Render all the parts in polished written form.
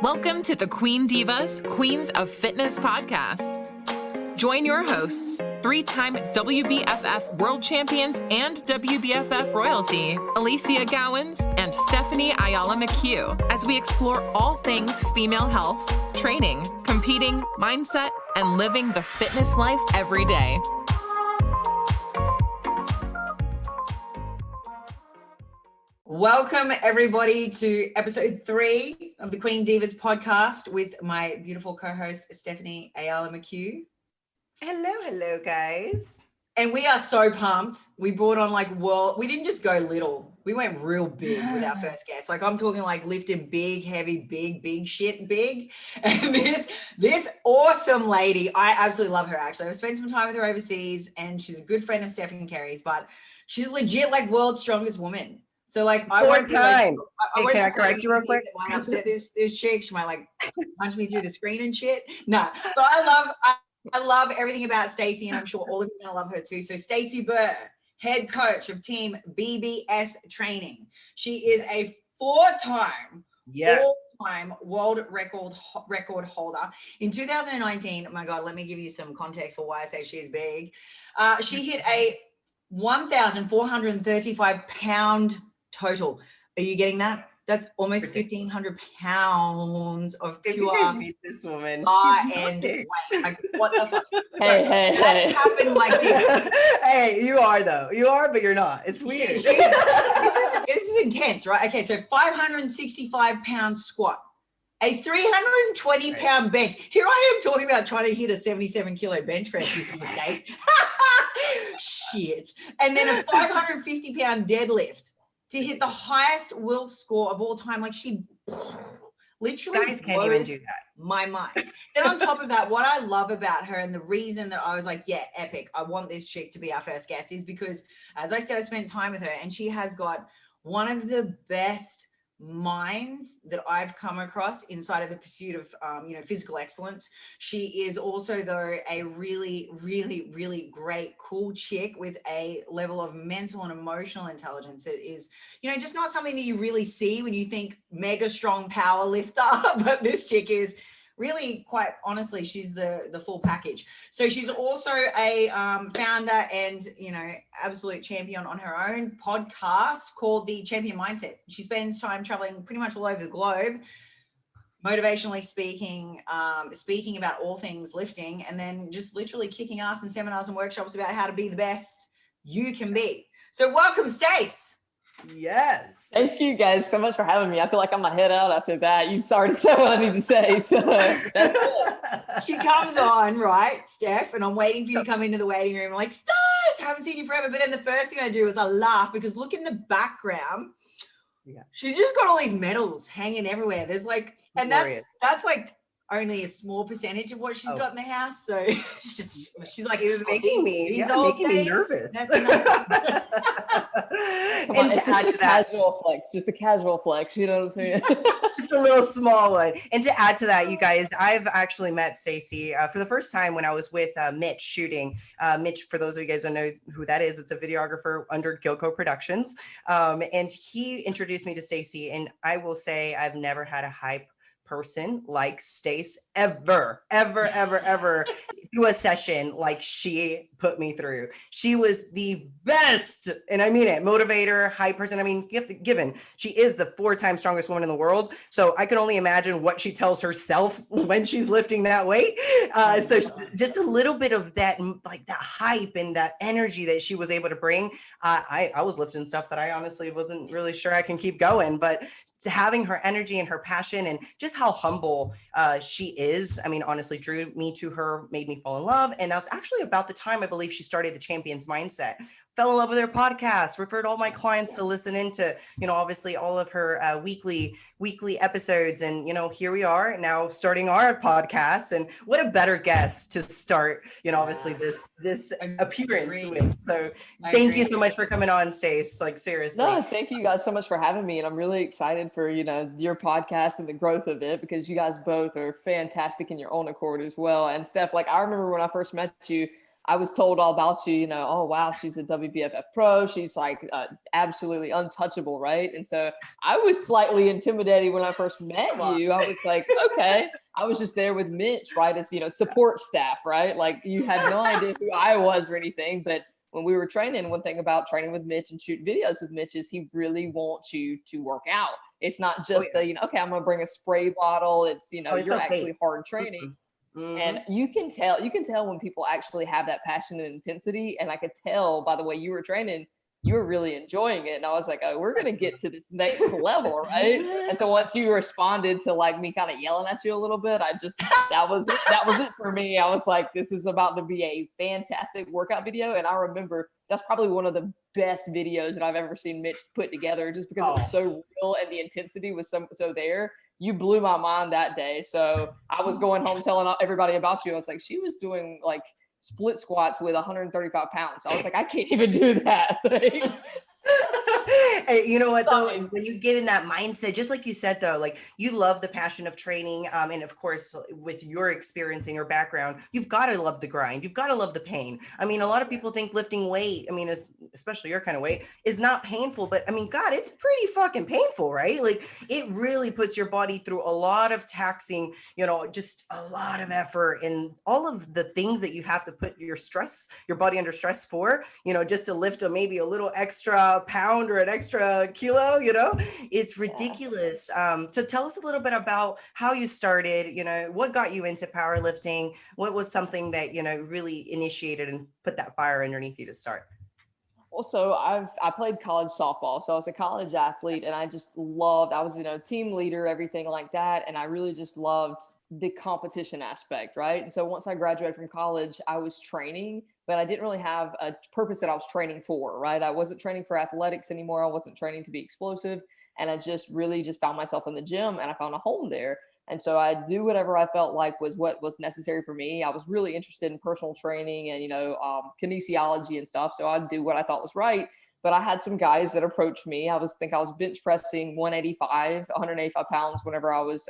Welcome to the Queen Divas, Queens of Fitness podcast. Join your hosts, three-time WBFF world champions and WBFF royalty, Alicia Gowans and Stephanie Ayala McHugh, as we explore all things female health, training, competing, mindset, and living the fitness life every day. Welcome, everybody, to episode 3 of the Queen Divas podcast with my beautiful co-host, Stephanie Ayala McHugh. Hello, guys. And we are so pumped. We brought on we didn't just go little. We went real big with our first guest. Like, I'm talking like lifting big, heavy, big shit, big. And this awesome lady, I absolutely love her, actually. I've spent some time with her overseas, and she's a good friend of Stephen Carey's, but she's legit like world's strongest woman. So like, I won't be like, can I correct you real quick? I might upset this chick. She might like punch me through the screen and shit. No, but I love everything about Stacy, and I'm sure all of you are gonna love her too. So Stacy Burr, head coach of Team BBS Training. She is a 4-time all-time world record holder. In 2019, oh my God, let me give you some context for why I say she's big. She hit a 1,435 pound total. Are you getting that? That's almost 1,500 pounds of pure. You guys meet this woman. And weight. Like, what the fuck? Hey. That happened like this. Hey, you are though. You are, but you're not. It's weird. This is intense, right? Okay, so 565 pound squat, a 320 pound bench. Here I am talking about trying to hit a 77 kilo bench press this days. Shit. And then a 550 pound deadlift to hit the highest wilks score of all time. Like, she literally guys can't even do that. My mind. Then on top of that, what I love about her, and the reason that I was like, yeah, epic, I want this chick to be our first guest, is because, as I said, I spent time with her, and she has got one of the best minds that I've come across inside of the pursuit of physical excellence. She is also, though, a really great, cool chick with a level of mental and emotional intelligence that is, just not something that you really see when you think mega strong power lifter. But this chick is really, quite honestly, she's the full package. So she's also a founder and, absolute champion on her own podcast called The Champion Mindset. She spends time traveling pretty much all over the globe, motivationally speaking about all things lifting, and then just literally kicking ass in seminars and workshops about how to be the best you can be. So welcome, Stace. Yes. Thank you guys so much for having me. I feel like I'm gonna head out after that. You've already said what I need to say. So that's She comes on, right, Steph, and I'm waiting for you to come into the waiting room. I'm like, Stace, haven't seen you forever. But then the first thing I do is I laugh because look in the background. Yeah. She's just got all these medals hanging everywhere. There's like, and that's like only a small percentage of what she's got in the house. So she's like, it was making me nervous. And it's just a casual flex, you know what I'm saying? Just a little small one. And to add to that, you guys, I've actually met Stacy for the first time when I was with Mitch shooting. Mitch, for those of you guys who don't know who that is, it's a videographer under Gilco Productions. And he introduced me to Stacy, and I will say I've never had a hype person like Stace ever through a session like she put me through. She was the best, and I mean it, motivator, hype person. I mean, given she is the 4-time strongest woman in the world, so I can only imagine what she tells herself when she's lifting that weight. So just a little bit of that, like that hype and that energy that she was able to bring. I was lifting stuff that I honestly wasn't really sure I can keep going, but having her energy and her passion and just how humble she is, I mean, honestly drew me to her, made me fall in love. And that was actually about the time I believe she started the Champions Mindset. Fell in love with her podcast, referred all my clients to listen into, obviously all of her weekly episodes. And, here we are now starting our podcast. And what a better guest to start, obviously this appearance with. So thank you so much for coming on, Stace. Like, seriously. No, thank you guys so much for having me. And I'm really excited for, your podcast and the growth of it, because you guys both are fantastic in your own accord as well. And Steph, like, I remember when I first met you, I was told all about you, you know, oh, wow, she's a WBFF pro. She's like absolutely untouchable, right? And so I was slightly intimidated when I first met you. I was like, okay. I was just there with Mitch, right? As, you know, support staff, right? Like you had no idea who I was or anything. But when we were training, one thing about training with Mitch and shooting videos with Mitch is he really wants you to work out. It's not just you know, okay, I'm going to bring a spray bottle. It's, you know, you're actually hard training. And you can tell when people actually have that passion and intensity. And I could tell by the way you were training, you were really enjoying it. And I was like, oh, we're going to get to this next level, right? And so once you responded to like me kind of yelling at you a little bit, that was it for me. I was like, this is about to be a fantastic workout video. And I remember that's probably one of the best videos that I've ever seen Mitch put together, just because it was so real and the intensity was so there. You blew my mind that day. So I was going home telling everybody about you. I was like, she was doing like split squats with 135 pounds. I was like, I can't even do that. Hey, you know what though, when you get in that mindset, just like you said though, like you love the passion of training, and of course with your experience and your background, you've got to love the grind, you've got to love the pain. I mean, a lot of people think lifting weight, I mean, especially your kind of weight, is not painful, but I mean, God, it's pretty fucking painful, right? Like it really puts your body through a lot of taxing, you know, just a lot of effort, and all of the things that you have to put your body under stress for, you know, just to lift maybe a little extra pound or an extra kilo, you know, it's ridiculous. So tell us a little bit about how you started, you know, what got you into powerlifting? What was something that, you know, really initiated and put that fire underneath you to start? Well, so I played college softball. So I was a college athlete and I was, you know, team leader, everything like that. And I really just loved the competition aspect, right? And so once I graduated from college, I was training, but I didn't really have a purpose that I was training for, right? I wasn't training for athletics anymore. I wasn't training to be explosive. And I just really found myself in the gym and I found a home there. And so I do whatever I felt like was what was necessary for me. I was really interested in personal training and, you know, kinesiology and stuff. So I'd do what I thought was right. But I had some guys that approached me. I was bench pressing 185 pounds whenever I was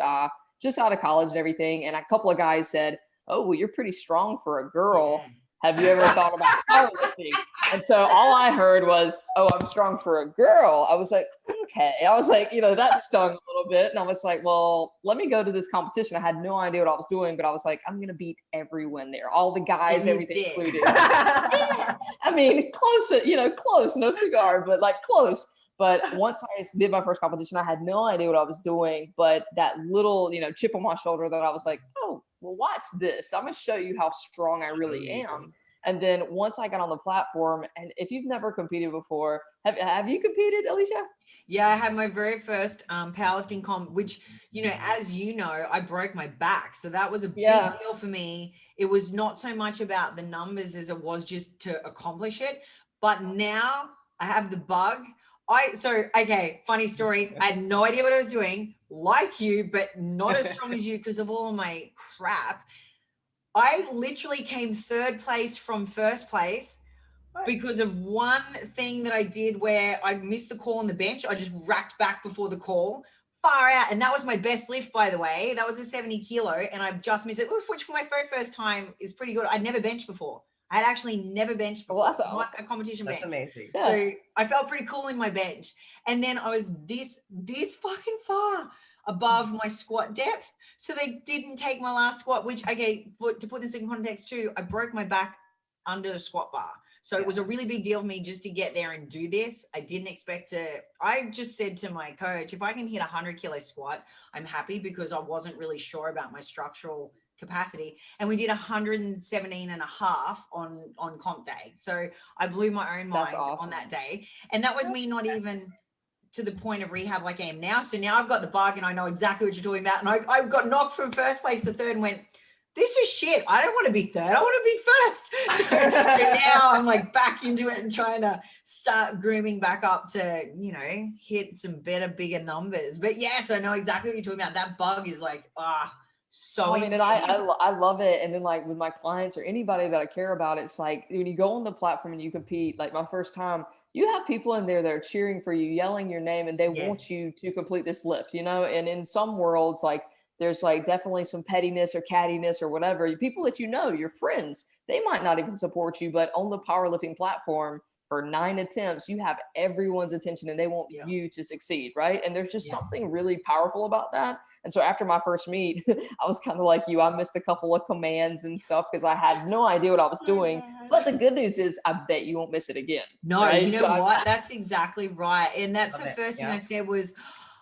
just out of college and everything. And a couple of guys said, oh, well, you're pretty strong for a girl. Have you ever thought about powerlifting? And so all I heard was, oh, I'm strong for a girl. I was like, okay. I was like, you know, that stung a little bit. And I was like, well, let me go to this competition. I had no idea what I was doing, but I was like, I'm going to beat everyone there. All the guys, everything included. Yeah. I mean, close, no cigar, but like close. But once I did my first competition, I had no idea what I was doing. But that little, you know, chip on my shoulder that I was like, oh, well, watch this. I'm going to show you how strong I really am. And then once I got on the platform, and if you've never competed before, have you competed, Alicia? Yeah, I had my very first powerlifting comp, which, you know, as you know, I broke my back. So that was a big deal for me. It was not so much about the numbers as it was just to accomplish it. But now I have the bug. Okay, funny story. I had no idea what I was doing, like you, but not as strong as you because of all of my crap. I literally came third place from first place because of one thing that I did where I missed the call on the bench. I just racked back before the call, far out. And that was my best lift, by the way. That was a 70 kilo and I just missed it, which for my very first time is pretty good. I'd never benched before. I had actually never benched before. Well, that's awesome. A competition bench. That's amazing. Yeah. So I felt pretty cool in my bench. And then I was this fucking far above my squat depth. So they didn't take my last squat, which, okay, to put this in context too, I broke my back under the squat bar. So it was a really big deal for me just to get there and do this. I didn't expect to, I just said to my coach, if I can hit 100 kilo squat, I'm happy, because I wasn't really sure about my structural capacity. And we did 117 and a half on comp day. So I blew my own mind on that day. And that was me not even to the point of rehab like I am now. So now I've got the bug and I know exactly what you're talking about. And I got knocked from first place to third and went, this is shit. I don't want to be third. I want to be first. So now I'm like back into it and trying to start grooming back up to, you know, hit some better, bigger numbers. But yes, I know exactly what you're talking about. That bug is like, so. I mean, and I love it. And then like with my clients or anybody that I care about, it's like when you go on the platform and you compete, like my first time, you have people in there that are cheering for you, yelling your name, and they want you to complete this lift, you know? And in some worlds, like there's like definitely some pettiness or cattiness or whatever. People that you know, your friends, they might not even support you, but on the powerlifting platform, for 9 attempts, you have everyone's attention and they want you to succeed, right? And there's just something really powerful about that. And so after my first meet, I was kind of like you. I missed a couple of commands and stuff because I had no idea what I was doing. But the good news is I bet you won't miss it again. No, right? you know what? That's exactly right. And that's the first thing Yeah. I said was,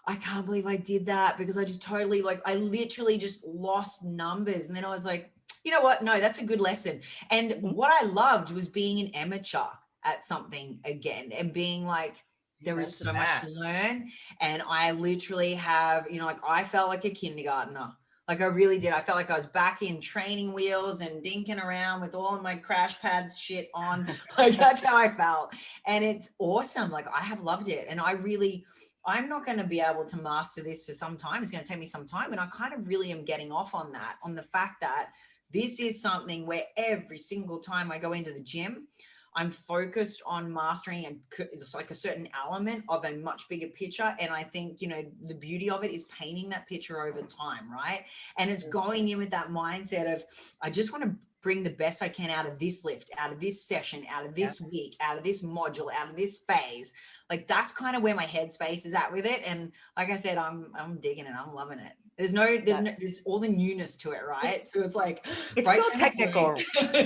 I can't believe I did that, because I just totally, like, I literally just lost numbers. And then I was like, you know what? No, that's a good lesson. And what I loved was being an amateur at something again and being like, there is so much to learn. And I literally have, you know, like, I felt like a kindergartner. Like, I really did. I felt like I was back in training wheels and dinking around with all of my crash pads shit on. Like, that's how I felt. And it's awesome. Like, I have loved it. And I'm not going to be able to master this for some time. It's going to take me some time. And I kind of really am getting off on that, on the fact that this is something where every single time I go into the gym, I'm focused on mastering, and it's like a certain element of a much bigger picture. And I think, you know, the beauty of it is painting that picture over time, right? And it's going in with that mindset of, I just want to bring the best I can out of this lift, out of this session, out of this week, out of this module, out of this phase. Like, that's kind of where my headspace is at with it. And like I said, I'm digging it. I'm loving it. There's all the newness to it, right? So it's like, it's so technical,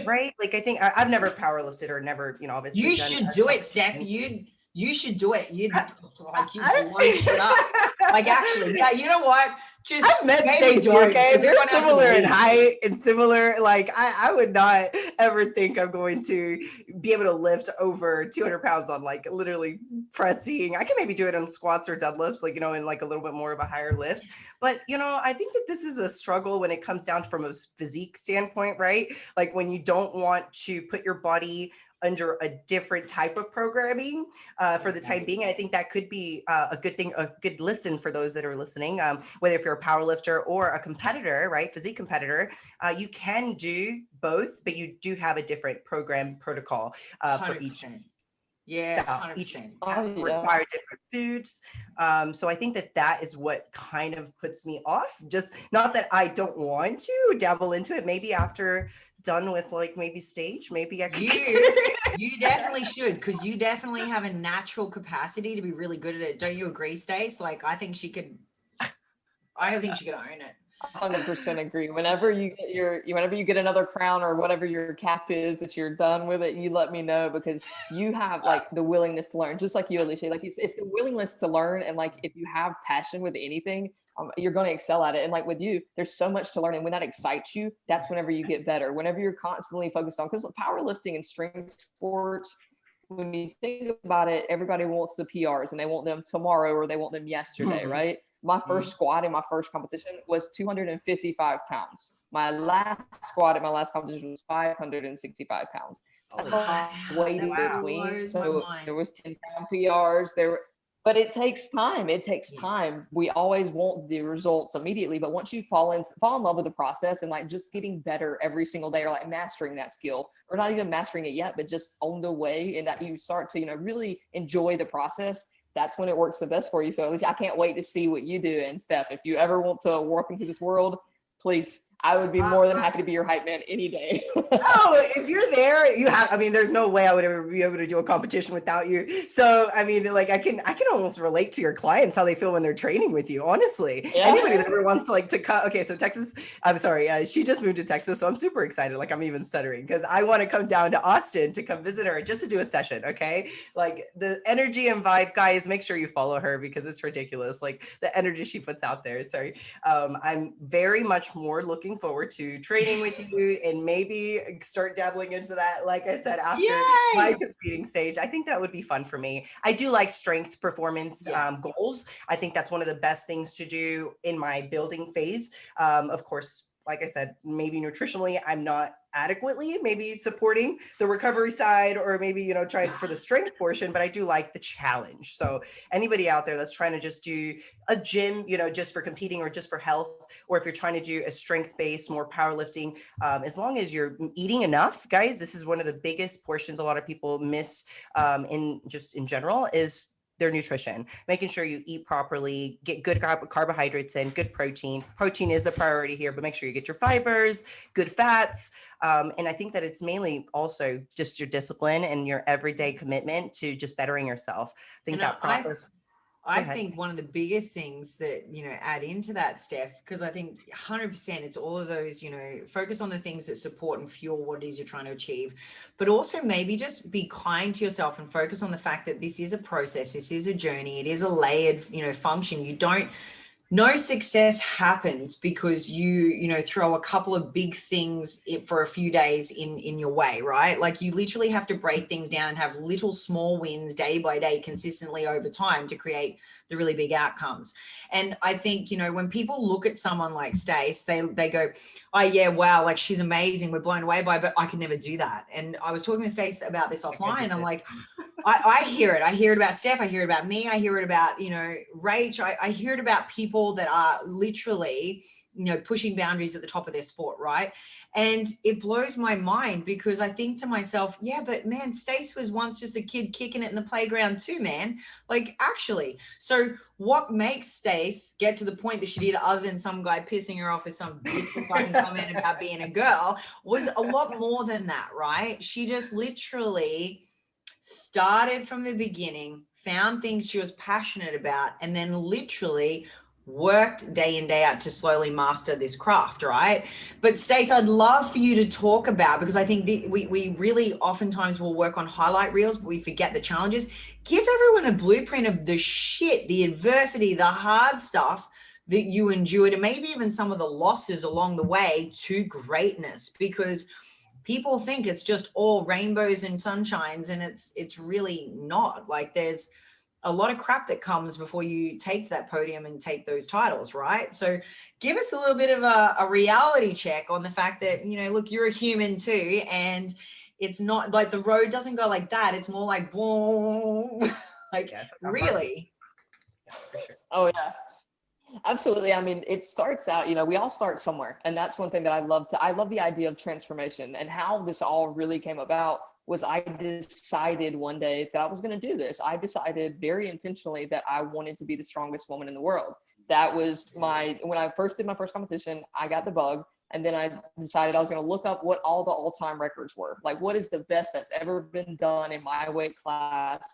right? Like, I think I've never powerlifted or never, you know, obviously. You should do it, Steph. You should do it. You'd blow shit up. Like, actually, yeah, you know what? Just I've met Stacy, okay? They're similar in height and similar. Like, I would not ever think I'm going to be able to lift over 200 pounds on, like, literally pressing. I can maybe do it on squats or deadlifts, like, you know, in like a little bit more of a higher lift. But, you know, I think that this is a struggle when it comes down from a physique standpoint, right? Like, when you don't want to put your body under a different type of programming for the time being. And I think that could be a good thing, a good listen for those that are listening, whether if you're a power lifter or a competitor, right? Physique competitor, you can do both, but you do have a different program protocol for each. Yeah, so each require different foods. So I think that is what kind of puts me off. Just not that I don't want to dabble into it. Maybe after done with, like, maybe stage, maybe I could you definitely should, because you definitely have a natural capacity to be really good at it. Don't you agree, Stace? Like, I think she could own it. 100% agree. Whenever you get another crown or whatever your cap is, that you're done with it, you let me know, because you have, like, the willingness to learn, just like you, Alicia. Like, it's the willingness to learn. And, like, if you have passion with anything, you're going to excel at it. And, like, with you, there's so much to learn. And when that excites you, that's whenever you get better. Whenever you're constantly focused on, because powerlifting and strength sports, when you think about it, everybody wants the PRs and they want them tomorrow or they want them yesterday, right? My first squat in my first competition was 255 pounds. My last squat at my last competition was 565 pounds. Weight in between. So there was 10-pound PRs. But it takes time. It takes time. We always want the results immediately, but once you fall in love with the process and, like, just getting better every single day, or, like, mastering that skill, or not even mastering it yet, but just on the way, and that you start to, you know, really enjoy the process, that's when it works the best for you. So I can't wait to see what you do. And Steph, if you ever want to walk into this world, please, I would be more than happy to be your hype man any day. Oh, if you're there, there's no way I would ever be able to do a competition without you. So, I mean, like, I can almost relate to your clients, how they feel when they're training with you, honestly. Yeah. Anybody that ever wants, like, to come. Okay, so Texas, I'm sorry, she just moved to Texas, so I'm super excited. Like, I'm even stuttering because I want to come down to Austin to come visit her just to do a session, okay? Like, the energy and vibe, guys, make sure you follow her because it's ridiculous. Like, the energy she puts out there. Sorry. I'm very much more looking forward to training with you and maybe start dabbling into that, like I said, after my competing stage. I think that would be fun for me. I do like strength performance goals. I think that's one of the best things to do in my building phase. Of course, like I said, maybe nutritionally, I'm not adequately maybe supporting the recovery side, or maybe, you know, trying for the strength portion, but I do like the challenge. So anybody out there that's trying to just do a gym, you know, just for competing or just for health, or if you're trying to do a strength-based, more powerlifting, as long as you're eating enough, guys, this is one of the biggest portions a lot of people miss in general, is their nutrition, making sure you eat properly, get good carbohydrates in, good protein. Protein is a priority here, but make sure you get your fibers, good fats. And I think that it's mainly also just your discipline and your everyday commitment to just bettering yourself. I think that process. I think one of the biggest things that, add into that, Steph, because I think 100% it's all of those, focus on the things that support and fuel what it is you're trying to achieve, but also maybe just be kind to yourself and focus on the fact that this is a process. This is a journey. It is a layered, function. No success happens because you throw a couple of big things for a few days in your way, right? Like you literally have to break things down and have little small wins day by day consistently over time to create the really big outcomes. And I think, when people look at someone like Stace, they go, oh yeah, wow, like she's amazing. We're blown away by it, but I could never do that. And I was talking to Stace about this offline. I'm like, I hear it. I hear it about Steph. I hear it about me. I hear it about, Rach. I hear it about people that are literally, pushing boundaries at the top of their sport, right? And it blows my mind because I think to myself, yeah, but man, Stace was once just a kid kicking it in the playground too, man. Like actually. So what makes Stace get to the point that she did, other than some guy pissing her off with some bitchy fucking comment about being a girl, was a lot more than that, right? She just literally started from the beginning, found things she was passionate about, and then literally worked day in, day out to slowly master this craft, right? But Stace, I'd love for you to talk about, because I think we really oftentimes will work on highlight reels, but we forget the challenges. Give everyone a blueprint of the shit, the adversity, the hard stuff that you endured, and maybe even some of the losses along the way to greatness, because people think it's just all rainbows and sunshines, and it's really not. Like there's a lot of crap that comes before you take to that podium and take those titles, right? So give us a little bit of a reality check on the fact that, look, you're a human too, and it's not like the road doesn't go like that. It's more like boom, like really. Yeah, for sure. Oh yeah. Absolutely. I mean, it starts out, we all start somewhere. And that's one thing that I love the idea of transformation. And how this all really came about was I decided one day that I was going to do this. I decided very intentionally that I wanted to be the strongest woman in the world. That was when I first did my first competition, I got the bug. And then I decided I was going to look up what all the all-time records were. Like, what is the best that's ever been done in my weight class?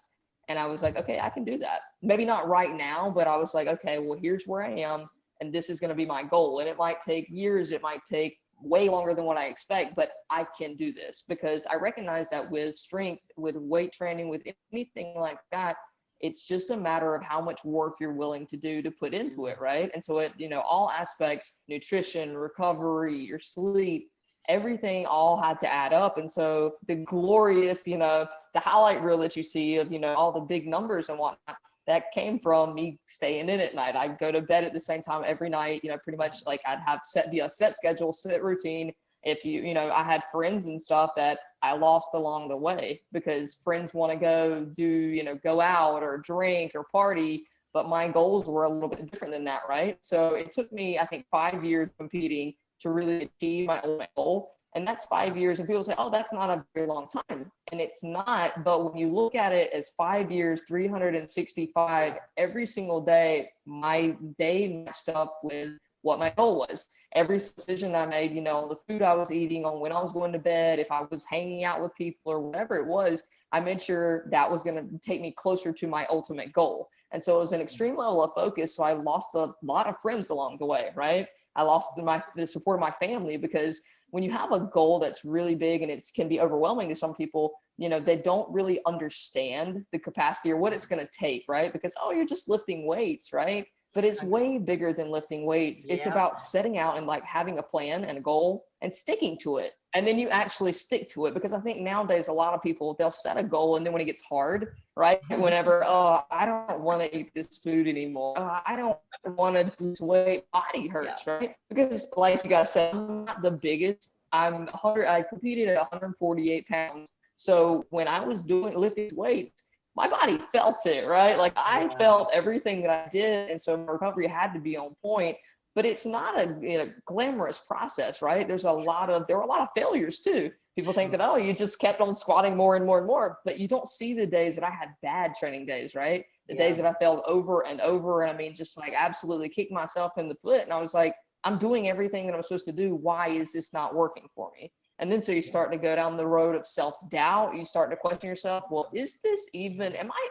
And I was like, okay, I can do that. Maybe not right now, but I was like, okay, well, here's where I am, and this is going to be my goal. And it might take years. It might take way longer than what I expect, but I can do this, because I recognize that with strength, with weight training, with anything like that, it's just a matter of how much work you're willing to do to put into it, right? And so it, all aspects, nutrition, recovery, your sleep, everything all had to add up. And so the glorious, the highlight reel that you see of, all the big numbers and whatnot, that came from me staying in at night. I'd go to bed at the same time every night, pretty much like I'd have a set schedule, set routine. If I had friends and stuff that I lost along the way, because friends want to go do, go out or drink or party, but my goals were a little bit different than that, right? So it took me, I think, 5 years competing to really achieve my ultimate goal. And that's 5 years. And people say, oh, that's not a very long time. And it's not. But when you look at it as 5 years, 365, every single day, my day matched up with what my goal was. Every decision I made, the food I was eating, on when I was going to bed, if I was hanging out with people or whatever it was, I made sure that was going to take me closer to my ultimate goal. And so it was an extreme level of focus. So I lost a lot of friends along the way, right? I lost the support of my family, because when you have a goal that's really big and it can be overwhelming to some people, they don't really understand the capacity or what it's going to take, right? Because, oh, you're just lifting weights, right? But it's way bigger than lifting weights. It's about setting out and like having a plan and a goal and sticking to it. And then you actually stick to it, because I think nowadays a lot of people, they'll set a goal, and then when it gets hard, right? Whenever, oh, I don't want to eat this food anymore. Oh, I don't want to lose weight. Body hurts, right? Because like you guys said, I'm not the biggest. I competed at 148 pounds. So when I was lifting weights, my body felt it, right? Like I felt everything that I did. And so my recovery had to be on point. But it's not a glamorous process, right? There were a lot of failures too. People think that, oh, you just kept on squatting more and more and more, but you don't see the days that I had bad training days, right? the days that I failed over and over. And I mean, just like absolutely kicked myself in the foot. And I was like, I'm doing everything that I'm supposed to do. Why is this not working for me? And then so you start to go down the road of self-doubt. You start to question yourself, well, is this even, am I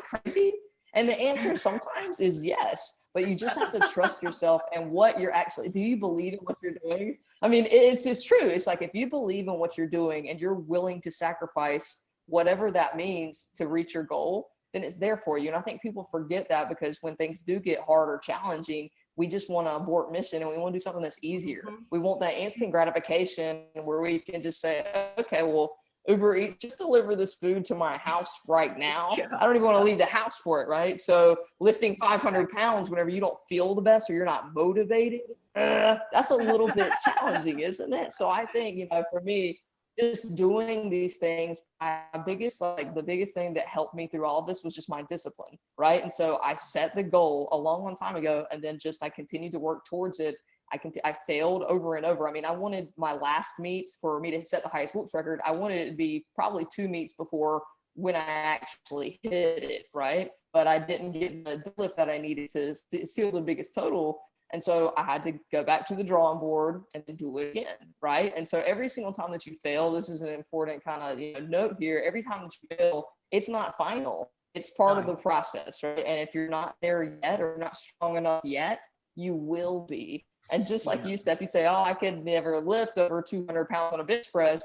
crazy? And the answer sometimes is yes, but you just have to trust yourself and what you're actually, do you believe in what you're doing? I mean, it's true. It's like, if you believe in what you're doing and you're willing to sacrifice whatever that means to reach your goal, then it's there for you. And I think people forget that, because when things do get hard or challenging, we just want to abort mission and we want to do something that's easier. We want that instant gratification where we can just say, okay, well, Uber Eats, just deliver this food to my house right now. I don't even want to leave the house for it, right? So lifting 500 pounds whenever you don't feel the best or you're not motivated, that's a little bit challenging, isn't it? So I think, for me, just doing these things, the biggest thing that helped me through all of this was just my discipline, right? And so I set the goal a long, long time ago, and then I continued to work towards it. I failed over and over. I mean, I wanted my last meet for me to set the highest wilks record. I wanted it to be probably 2 meets before when I actually hit it, right? But I didn't get the deadlift that I needed to seal the biggest total. And so I had to go back to the drawing board and do it again, right? And so every single time that you fail, this is an important kind of note here. Every time that you fail, it's not final. It's part of the process, right? And if you're not there yet or not strong enough yet, you will be. And just like you, Steph, you say, oh, I could never lift over 200 pounds on a bench press.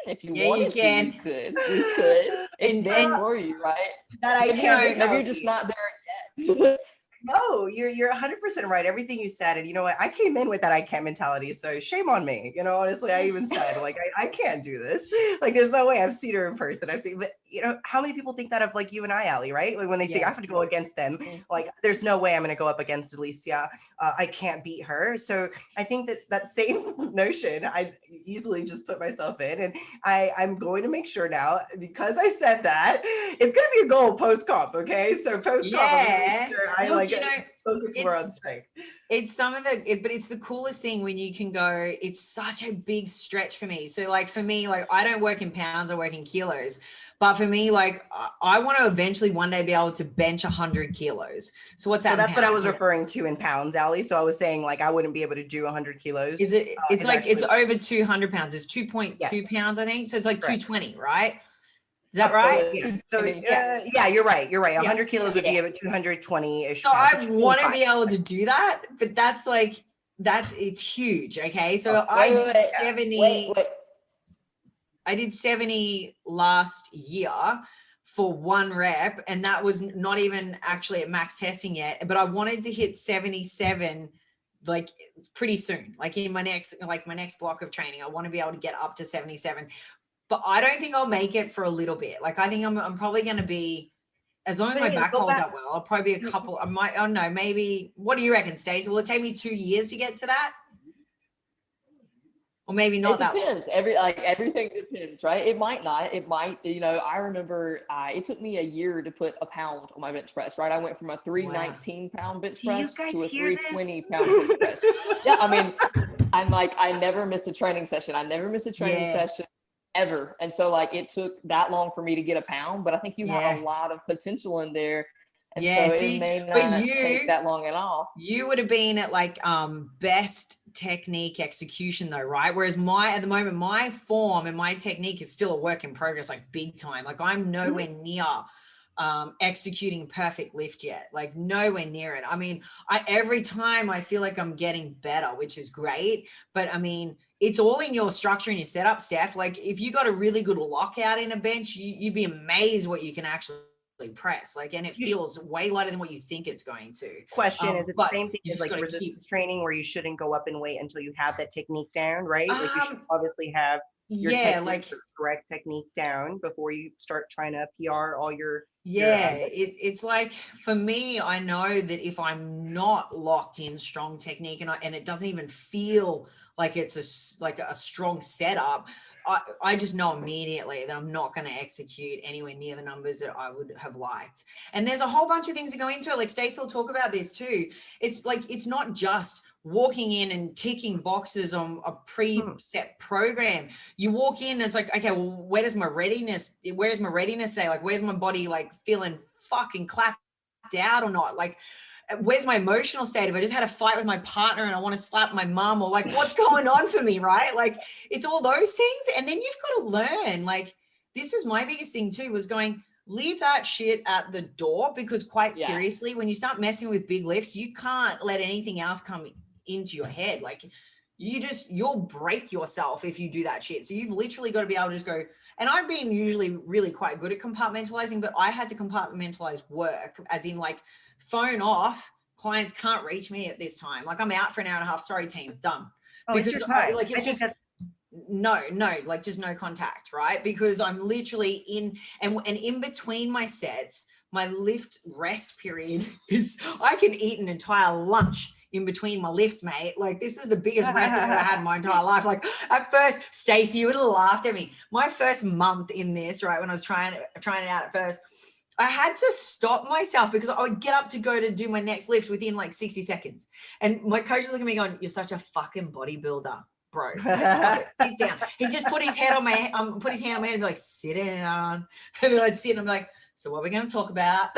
If you wanted to, you could. You could. It's there for you, right? That I can't. Maybe you're just not there yet. No, you're 100% right. Everything you said. And you know what? I came in with that I can't mentality. So shame on me. Honestly, I even said, like, I can't do this. Like, there's no way. I've seen her in person. But how many people think that of like you and I, Allie, right? Like when they say I have to go against them, like there's no way I'm going to go up against Alicia. I can't beat her. So I think that same notion, I easily just put myself in, and I'm going to make sure now, because I said that, it's going to be a goal post-comp. Okay. So post-comp, focus more on strength. It's but it's the coolest thing when you can go, it's such a big stretch for me. So like for me, like I don't work in pounds, I work in kilos. But for me, like I want to eventually one day be able to bench 100 kilos. So what's that? So that's what I was referring to in pounds, Allie. So I was saying like I wouldn't be able to do 100 kilos. Is it? It's like it's over 200 pounds. It's 2.2 pounds, I think. So it's like 220, right? Is that right? Yeah. So yeah, you're right. 100 kilos would be about 220-ish. So I want to be able to do that, but it's huge. Okay. So I did 70. I did 70 last year for 1 rep, and that was not even actually at max testing yet, but I wanted to hit 77 like pretty soon. Like in my next block of training, I want to be able to get up to 77. But I don't think I'll make it for a little bit. Like I think I'm probably going to be, as long as my back holds up well, I'll probably be a couple. I don't know, maybe. What do you reckon, Stacey? Will it take me 2 years to get to that? Or maybe not that long. It depends. Everything depends, right? It might not. It might. I remember it took me a year to put a pound on my bench press, right? I went from a 319 pound bench press to a 320 pound bench press. Yeah, I mean, I never missed a training session. I never missed a training session ever. And so like it took that long for me to get a pound, but I think you have a lot of potential in there. And so it may not take that long at all. You would have been at like best technique execution though, right? Whereas at the moment, my form and my technique is still a work in progress, like big time. Like I'm nowhere near executing perfect lift yet, like nowhere near it. I mean, every time I feel like I'm getting better, which is great. But I mean, it's all in your structure and your setup, Steph. Like if you got a really good lockout in a bench, you'd be amazed what you can actually press, like, and it feels way lighter than what you think it's going to. Question, is it the same thing as like resistance training where you shouldn't go up in weight until you have that technique down, right? Like you should obviously have your correct technique down before you start trying to PR all your it's like for me, I know that if I'm not locked in strong technique and it doesn't even feel like it's a strong setup, I just know immediately that I'm not going to execute anywhere near the numbers that I would have liked. And there's a whole bunch of things that go into it. Like Stacey will talk about this too. It's like, it's not just walking in and ticking boxes on a preset program. You walk in and it's like, okay, well, where's my readiness day? Like, where's my body like feeling fucking clapped blacked out or not? Like, where's my emotional state? If I just had a fight with my partner and I want to slap my mom, or like, what's going on for me, right? Like, it's all those things. And then you've got to learn. Like, this was my biggest thing too, was going, leave that shit at the door, because quite seriously, when you start messing with big lifts, you can't let anything else come into your head. Like, you'll break yourself if you do that shit. So you've literally got to be able to just go. And I've been usually really quite good at compartmentalizing, but I had to compartmentalize work, as in like, phone off, clients can't reach me at this time. Like, I'm out for an hour and a half. Sorry, team, done. Oh, it's your time. Like, it's just no, like just no contact, right? Because I'm literally in, and in between my sets, my lift rest period is, I can eat an entire lunch in between my lifts, mate. Like, this is the biggest rest I've ever had in my entire life. Like, at first, Stacy, you would have laughed at me. My first month in this, right, when I was trying it out at first, I had to stop myself because I would get up to go to do my next lift within like 60 seconds. And my coach was looking at me going, you're such a fucking bodybuilder, bro. Like, sit down. He just put his head on my put his hand on my head and be like, sit down. And then I'd sit and I'm like, so what are we going to talk about?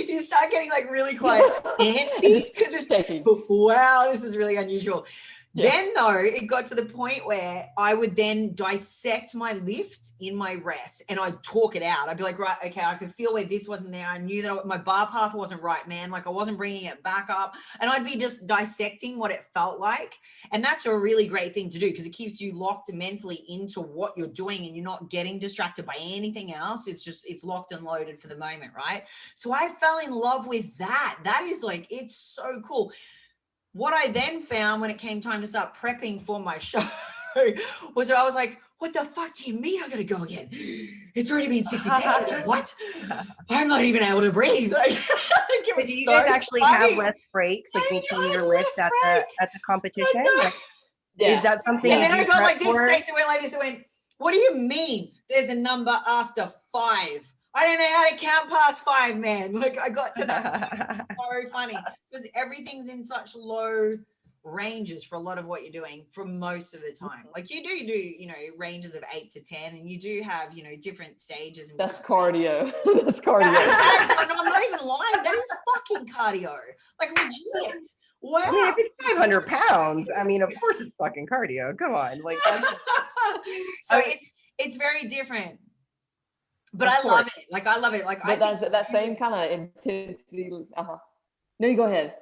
You start getting like really quite fancy because it's, wow, this is really unusual. Yeah. Then though, it got to the point where I would then dissect my lift in my rest and I'd talk it out. I'd be like, right, okay, I could feel where this wasn't there. I knew that my bar path wasn't right, man. Like, I wasn't bringing it back up, and I'd be just dissecting what it felt like. And that's a really great thing to do, because it keeps you locked mentally into what you're doing and you're not getting distracted by anything else. It's locked and loaded for the moment, right? So I fell in love with that. That is like, it's so cool. What I then found when it came time to start prepping for my show was that I was like, what the fuck do you mean I gotta go again? It's already been 60 seconds. Like, what? I'm not even able to breathe. Like, do you guys actually have less breaks, like between your lifts at the competition? Like, is that something? And then I got like this, Stacey went like this, it went, what do you mean there's a number after 5? I don't know how to count past 5, man. Like, I got to that. It's so funny because everything's in such low ranges for a lot of what you're doing for most of the time. Like, you do, ranges of 8 to 10, and you do have, different stages. And that's cardio. That's cardio. I'm not even lying. That is fucking cardio. Like, legit. Wow. I mean, if it's 500 pounds, I mean, of course it's fucking cardio. Come on. Like, that's... So it's very different. But I love it. Like, I love it. Like, but that's that same kind of intensity. No, you go ahead.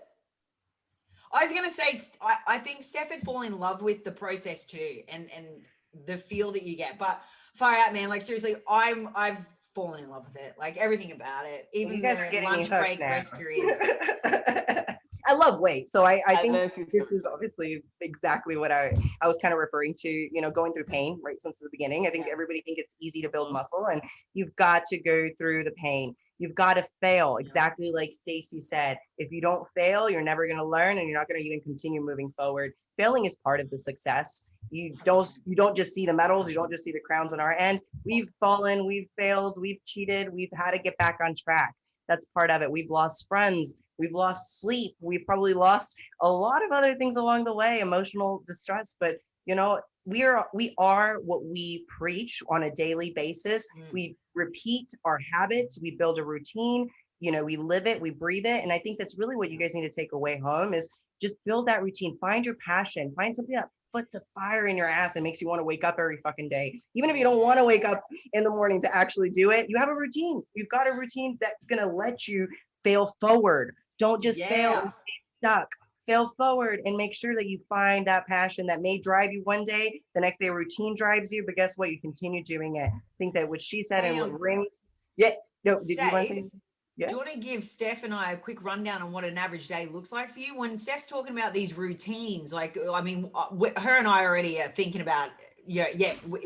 I was going to say, I think Steph had fallen in love with the process too, and the feel that you get. But far out, man. Like, seriously, I've fallen in love with it. Like, everything about it, even the lunch break, rest periods. I love weight. So I think this is obviously exactly what I was kind of referring to, going through pain right since the beginning. I think everybody thinks it's easy to build muscle, and you've got to go through the pain. You've got to fail, exactly like Stacy said. If you don't fail, you're never going to learn, and you're not going to even continue moving forward. Failing is part of the success. You don't just see the medals, you don't just see the crowns on our end. We've fallen, we've failed, we've cheated, we've had to get back on track. That's part of it. We've lost friends. We've lost sleep. We've probably lost a lot of other things along the way, emotional distress. But, we are what we preach on a daily basis. We repeat our habits. We build a routine. We live it. We breathe it. And I think that's really what you guys need to take away home is just build that routine. Find your passion. Find something that puts a fire in your ass and makes you want to wake up every fucking day. Even if you don't want to wake up in the morning to actually do it, you have a routine. You've got a routine that's going to let you fail forward. Don't just fail and stay stuck. Fail forward and make sure that you find that passion that may drive you one day. The next day, routine drives you, but guess what? You continue doing it. I think that what she said and what rings. Yeah. No, did you want to say? Yeah. Do you want to give Steph and I a quick rundown on what an average day looks like for you? When Steph's talking about these routines, like, I mean, her and I already are thinking about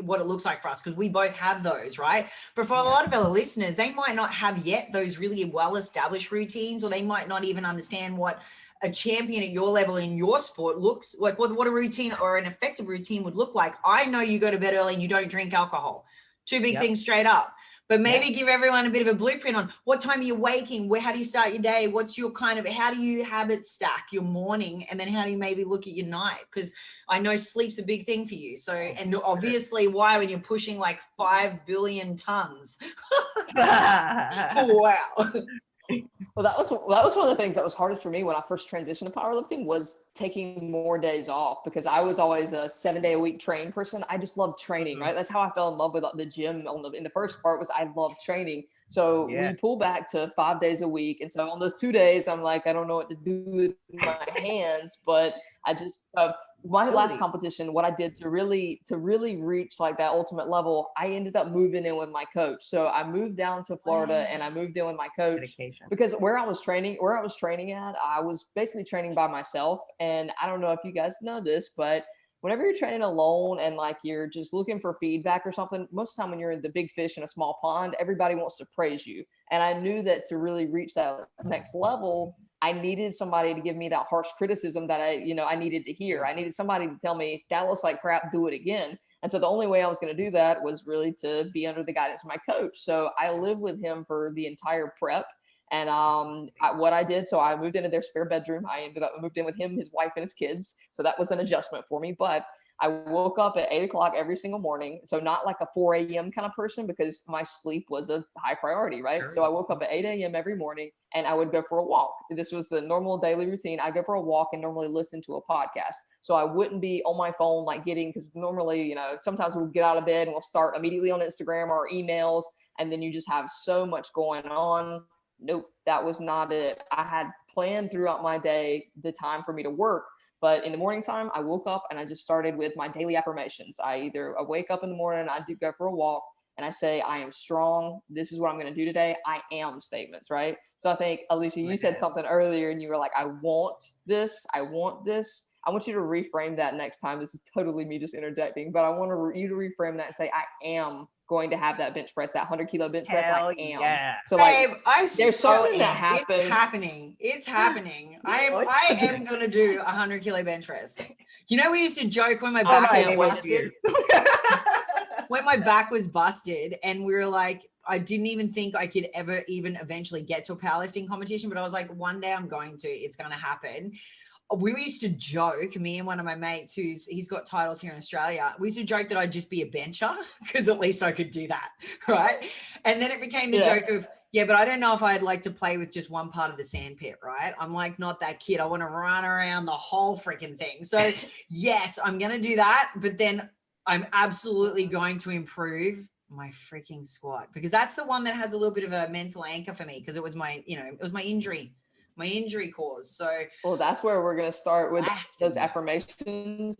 what it looks like for us, because we both have those, right? But for a lot of our listeners, they might not have yet those really well-established routines, or they might not even understand what a champion at your level in your sport looks like, what a routine or an effective routine would look like. I know you go to bed early and you don't drink alcohol. Two big things straight up. But maybe give everyone a bit of a blueprint on what time are you waking, how do you start your day, what's your how do you habit stack your morning, and then how do you maybe look at your night? Because I know sleep's a big thing for you. So, and obviously why when you're pushing like 5 billion tons. Wow. Well, that was one of the things that was hardest for me when I first transitioned to powerlifting was taking more days off, because I was always a 7-day-a-week train person. I just love training, right? That's how I fell in love with the gym in the first part, was I love training. So we pull back to 5 days a week. And so on those 2 days, I'm like, I don't know what to do with my hands, but I just, my last competition, what I did to really reach like that ultimate level, I ended up moving in with my coach. So I moved down to Florida and I moved in with my coach because where I was training at, I was basically training by myself. And I don't know if you guys know this, but whenever you're training alone and like you're just looking for feedback or something, most of the time when you're in the big fish in a small pond, everybody wants to praise you. And I knew that to really reach that next level, I needed somebody to give me that harsh criticism that I needed to hear. I needed somebody to tell me that looks like crap, do it again. And so the only way I was going to do that was really to be under the guidance of my coach. So I lived with him for the entire prep. And what I did, so I moved into their spare bedroom. I moved in with him, his wife, and his kids. So that was an adjustment for me. But I woke up at 8 o'clock every single morning. So not like a 4 a.m. kind of person, because my sleep was a high priority, right? Sure. So I woke up at 8 a.m. every morning and I would go for a walk. This was the normal daily routine. I go for a walk and normally listen to a podcast. So I wouldn't be on my phone, like because normally, sometimes we'll get out of bed and we'll start immediately on Instagram or emails. And then you just have so much going on. Nope, that was not it. I had planned throughout my day the time for me to work. But in the morning time, I woke up and I just started with my daily affirmations. I wake up in the morning, I do go for a walk, and I say, I am strong. This is what I'm going to do today. I am statements, right? So I think, Alicia, you said something earlier and you were like, I want this. I want this. I want you to reframe that next time. This is totally me just interjecting, but I want you to reframe that and say, I am going to have that bench press, that 100-kilo bench press. I am. Yeah. So babe, there's something that happens. It's happening. I am going to do a 100-kilo bench press. We used to joke when my back was busted. When my back was busted, and we were like, I didn't even think I could ever even eventually get to a powerlifting competition, but I was like, one day I'm going to. It's going to happen. We used to joke, me and one of my mates he's got titles here in Australia. We used to joke that I'd just be a bencher because at least I could do that, right? And then it became the joke of, but I don't know if I'd like to play with just one part of the sandpit, right? I'm like not that kid. I want to run around the whole freaking thing. So yes, I'm going to do that. But then I'm absolutely going to improve my freaking squat, because that's the one that has a little bit of a mental anchor for me, because it was my injury cause. So that's where we're going to start with those affirmations.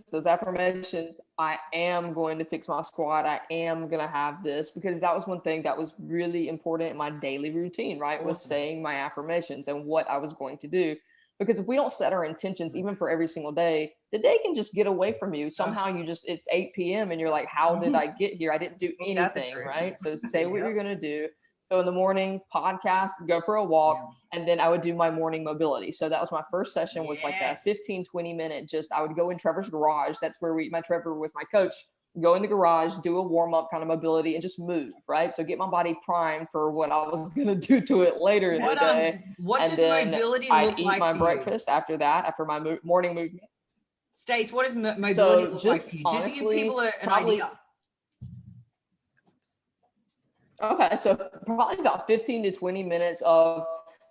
I am going to fix my squat. I am going to have this, because that was one thing that was really important in my daily routine, right? Awesome. Was saying my affirmations and what I was going to do. Because if we don't set our intentions, even for every single day, the day can just get away from you. Somehow it's 8 p.m. and you're like, how did I get here? I didn't do anything, right? So say what you're going to do. So in the morning, podcast, go for a walk, and then I would do my morning mobility. So that was my first session, was like a 15, 20 minute, I would go in Trevor's garage. That's where Trevor was my coach. Go in the garage, do a warm up kind of mobility and just move, right? So get my body primed for what I was going to do to it later in the day. What does mobility look like? I eat my breakfast after that, after my morning movement. Stace, what does mobility look like for you? Just to give people an idea. Okay, so probably about 15 to 20 minutes of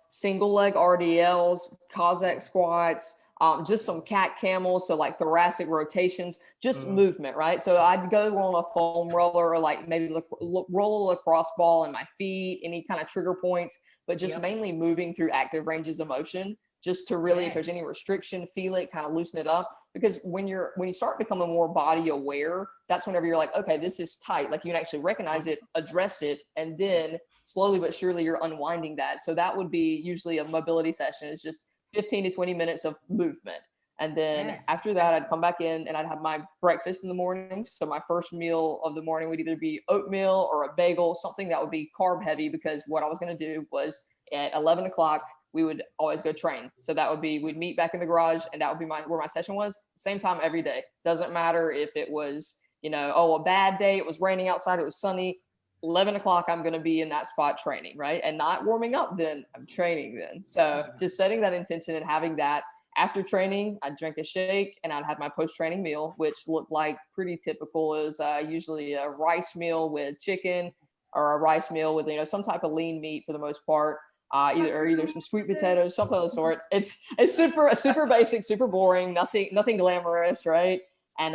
single leg RDLs, Cossack squats, just some cat camels, so like thoracic rotations, just movement, right? So I'd go on a foam roller, or like maybe roll a lacrosse ball in my feet, any kind of trigger points, but just mainly moving through active ranges of motion, just to really, if there's any restriction, feel it, kind of loosen it up. Because when you start becoming more body aware, that's whenever you're like, okay, this is tight. Like you can actually recognize it, address it, and then slowly but surely you're unwinding that. So that would be usually a mobility session. It's just 15 to 20 minutes of movement. And then after that, I'd come back in and I'd have my breakfast in the morning. So my first meal of the morning would either be oatmeal or a bagel, something that would be carb heavy, because what I was going to do was at 11 o'clock, we would always go train. So that would be, we'd meet back in the garage, and that would be where my session was. Same time every day. Doesn't matter if it was, a bad day, it was raining outside, it was sunny. 11 o'clock, I'm going to be in that spot training, right? And not warming up then, I'm training then. So just setting that intention and having that. After training, I'd drink a shake and I'd have my post-training meal, which looked like pretty typical, is usually a rice meal with chicken, or a rice meal with, some type of lean meat for the most part. either some sweet potatoes, something of the sort. It's super basic, super boring, nothing glamorous, right? And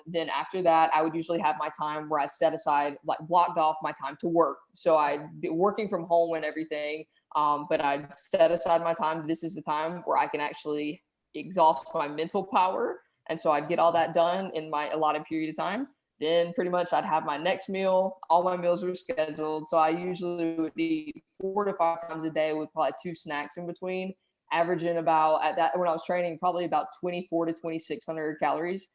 then after that, I would usually have my time where I set aside, like blocked off my time to work. So I'd be working from home and everything, but I'd set aside my time. This is the time where I can actually exhaust my mental power. And so I'd get all that done in my allotted period of time. Then pretty much I'd have my next meal. All my meals were scheduled. So I usually would eat 4 to 5 times a day with probably 2 snacks in between, averaging about, at that when I was training, probably about 24 to 2,600 calories.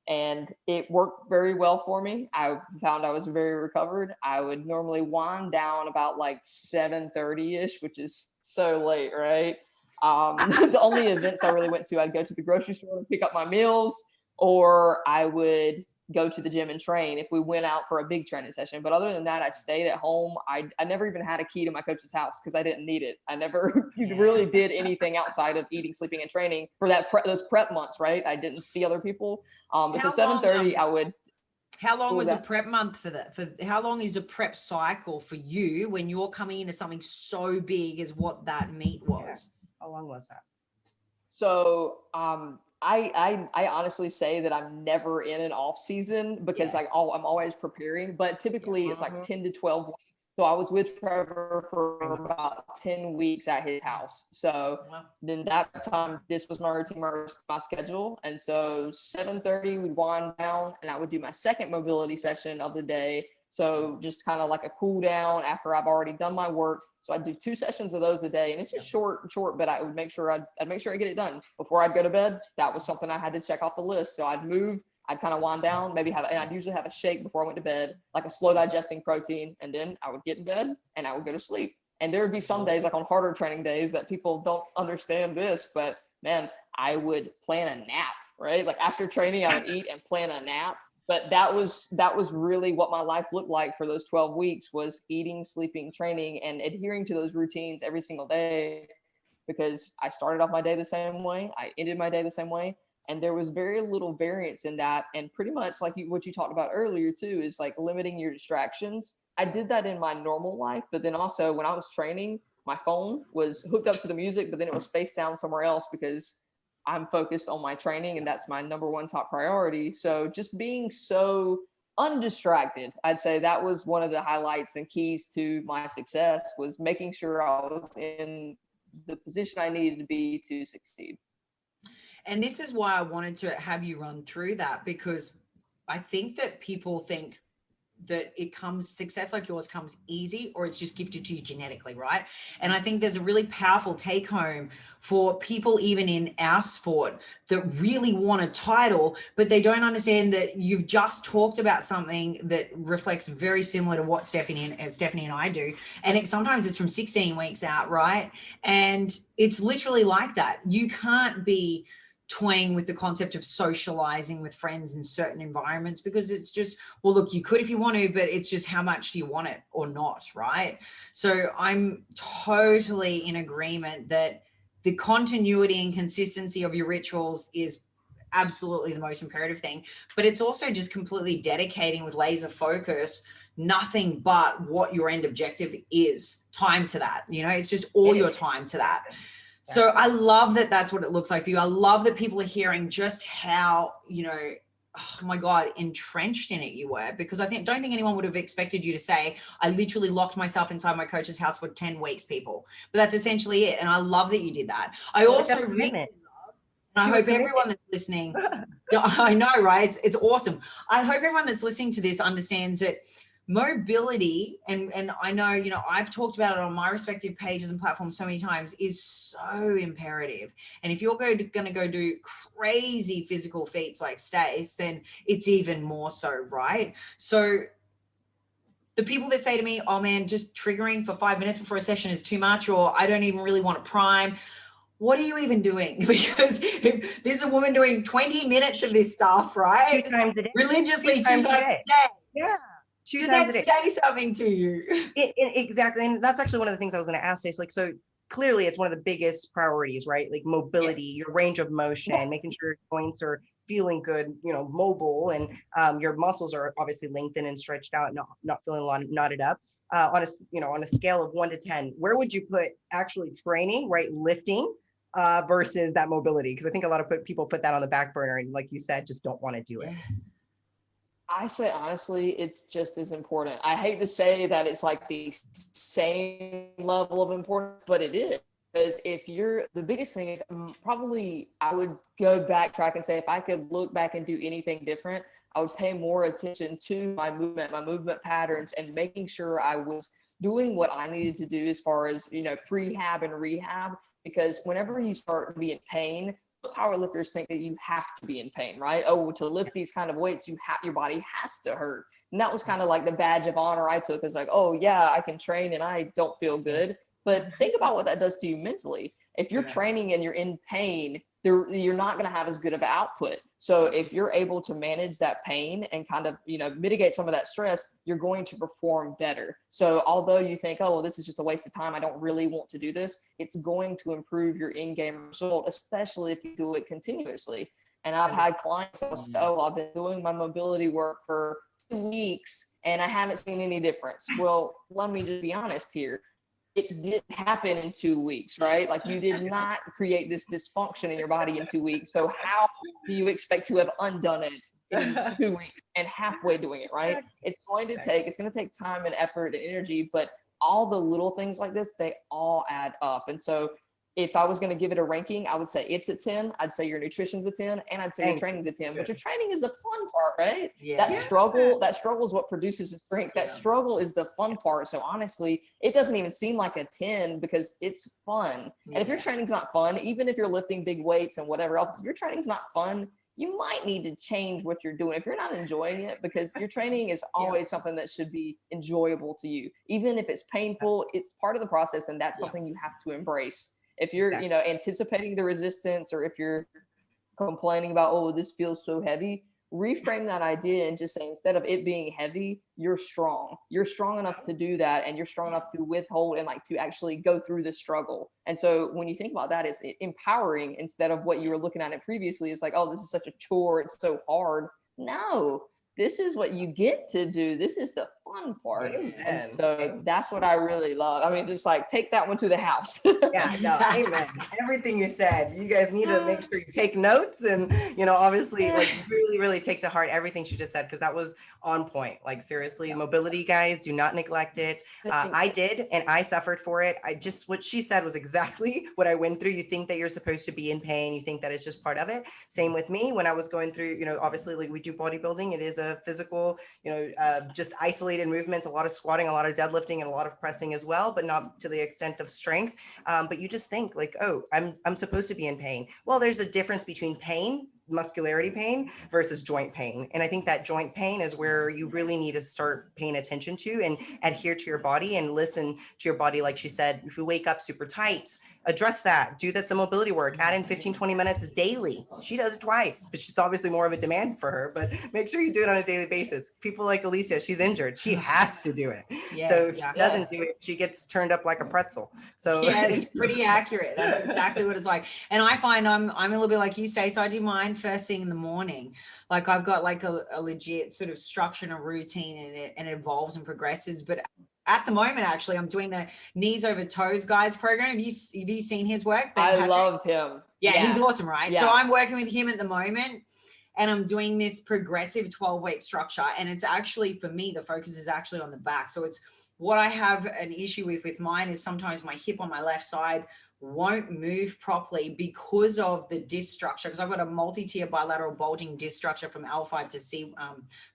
And it worked very well for me. I found I was very recovered. I would normally wind down about like 7:30-ish, which is so late, right? The only events I really went to, I'd go to the grocery store and pick up my meals, or I would go to the gym and train if we went out for a big training session. But other than that, I stayed at home. I never even had a key to my coach's house because I didn't need it. I never really did anything outside of eating, sleeping, and training for those prep months, right? I didn't see other people. But so 7:30, I would. How long was a prep month for that? For how long is a prep cycle for you when you're coming into something so big as what that meet was? How long was that? So I honestly say that I'm never in an off season because I'm always preparing, but typically it's like 10 to 12 weeks. So I was with Trevor for about 10 weeks at his house. So then that time, this was my routine, my schedule. And so 7:30 we'd wind down and I would do my second mobility session of the day. So just kind of like a cool down after I've already done my work. So I'd do 2 sessions of those a day, and it's just short, but I would make sure I'd make sure I get it done before I'd go to bed. That was something I had to check off the list. So I'd move, I'd kind of wind down, and I'd usually have a shake before I went to bed, like a slow digesting protein, and then I would get in bed and I would go to sleep. And there would be some days, like on harder training days, that people don't understand this, but man, I would plan a nap, right? Like after training, I would eat and plan a nap. But that was really what my life looked like for those 12 weeks, was eating, sleeping, training, and adhering to those routines every single day, because I started off my day the same way. I ended my day the same way. And there was very little variance in that. And pretty much like what you talked about earlier too, is like limiting your distractions. I did that in my normal life, but then also when I was training, my phone was hooked up to the music, but then it was face down somewhere else because I'm focused on my training and that's my number one top priority. So just being so undistracted, I'd say that was one of the highlights and keys to my success, was making sure I was in the position I needed to be to succeed. And this is why I wanted to have you run through that, because I think that people think that success like yours comes easy, or it's just gifted to you genetically, right? And I think there's a really powerful take home for people, even in our sport, that really want a title, but they don't understand that you've just talked about something that reflects very similar to what Stephanie and I do. And sometimes it's from 16 weeks out, right? And it's literally like that. You can't be toying with the concept of socializing with friends in certain environments, because it's just, well, look, you could if you want to, but it's just how much do you want it or not, right? So I'm totally in agreement that the continuity and consistency of your rituals is absolutely the most imperative thing, but it's also just completely dedicating with laser focus, nothing but what your end objective is, time to that, it's just all your time to that. So I love that that's what it looks like for you. I love that people are hearing just how, oh my God, entrenched in it you were, because don't think anyone would have expected you to say, I literally locked myself inside my coach's house for 10 weeks, people. But that's essentially it. And I love that you did that. I also really love, and I hope everyone that's listening, I know, right? It's awesome. I hope everyone that's listening to this understands that mobility, and I know, I've talked about it on my respective pages and platforms so many times, is so imperative. And if you're going to go do crazy physical feats like Stace, then it's even more so, right? So the people that say to me, oh man, just triggering for 5 minutes before a session is too much, or I don't even really want to prime, what are you even doing? Because if there's a woman doing 20 minutes of this stuff, right? 2 times a day. Religiously, 2 times a day. Yeah. Does that say something to you? Exactly. And that's actually one of the things I was going to ask, Stace. Like, so clearly it's one of the biggest priorities, right? Like mobility, your range of motion, making sure your joints are feeling good, mobile, and your muscles are obviously lengthened and stretched out, not feeling knotted up. on a scale of 1 to 10, where would you put actually training, right, lifting versus that mobility? Because I think a lot of people put that on the back burner, and like you said, just don't want to do it. I say honestly, it's just as important. I hate to say that it's like the same level of importance, but it is. Because the biggest thing is probably I would go backtrack and say if I could look back and do anything different, I would pay more attention to my movement patterns, and making sure I was doing what I needed to do as far as, prehab and rehab. Because whenever you start to be in pain, power lifters think that you have to be in pain, right? Oh, to lift these kind of weights, your body has to hurt. And that was kind of like the badge of honor I took. It's like, oh yeah, I can train and I don't feel good. But think about what that does to you mentally. If you're training and you're in pain, you're not going to have as good of an output. So if you're able to manage that pain and kind of, mitigate some of that stress, you're going to perform better. So although you think, oh, well, this is just a waste of time, I don't really want to do this, it's going to improve your in-game result, especially if you do it continuously. And I've had clients say, oh, I've been doing my mobility work for 2 weeks and I haven't seen any difference. Well, let me just be honest here. It didn't happen in 2 weeks, right? Like you did not create this dysfunction in your body in 2 weeks. So how do you expect to have undone it in 2 weeks and halfway doing it, right? It's going to take time and effort and energy, but all the little things like this, they all add up. And so if I was going to give it a ranking, I would say it's a 10. I'd say your nutrition's a 10, and I'd say your training's a 10. But your training is the fun part, right? That struggle is what produces the strength. That struggle is the fun part. So honestly, it doesn't even seem like a 10 because it's fun. And if your training's not fun, even if you're lifting big weights and whatever else, if your training's not fun, you might need to change what you're doing if you're not enjoying it, because your training is always something that should be enjoyable to you. Even if it's painful, it's part of the process, and that's something you have to embrace. If you're, anticipating the resistance, or if you're complaining about, oh, this feels so heavy, reframe that idea and just say, instead of it being heavy, you're strong. You're strong enough to do that, and you're strong enough to withhold and to actually go through the struggle. And so when you think about that, it's empowering instead of what you were looking at it previously. It's like, oh, this is such a chore. It's so hard. No, this is what you get to do. This is the fun part. And so that's what I really love. I mean, just take that one to the house. Amen. Everything you said, you guys need to make sure you take notes, and, obviously really, really take to heart everything she just said, because that was on point. Seriously, mobility, guys, do not neglect it. I did, and I suffered for it. What she said was exactly what I went through. You think that you're supposed to be in pain. You think that it's just part of it. Same with me when I was going through, obviously we do bodybuilding. It is a physical, just isolated movements, a lot of squatting, a lot of deadlifting, and a lot of pressing as well, but not to the extent of strength. But you just think oh, I'm supposed to be in pain. Well, there's a difference between pain, muscularity pain, versus joint pain. And I think that joint pain is where you really need to start paying attention to and adhere to your body and listen to your body. Like she said, if you wake up super tight, address that, do some mobility work, add in 15-20 minutes daily. She does it twice, but she's obviously more of a demand for her, but make sure you do it on a daily basis. People like Alicia, she's injured. She has to do it. So if she doesn't do it, she gets turned up like a pretzel. So it's pretty accurate. That's exactly what it's like. And I find I'm a little bit like you, Stace. I do mine first thing in the morning. I've got a legit sort of structure and a routine, and it evolves and progresses. But at the moment, actually, I'm doing the knees over toes guys program. Have you seen his work? I love him. Yeah, he's awesome, right? Yeah. So I'm working with him at the moment, and I'm doing this progressive 12-week structure. And it's actually, for me, the focus is actually on the back. So it's what I have an issue with mine is sometimes my hip on my left side won't move properly because of the disc structure, because I've got a multi-tier bilateral bulging disc structure from L5 to C,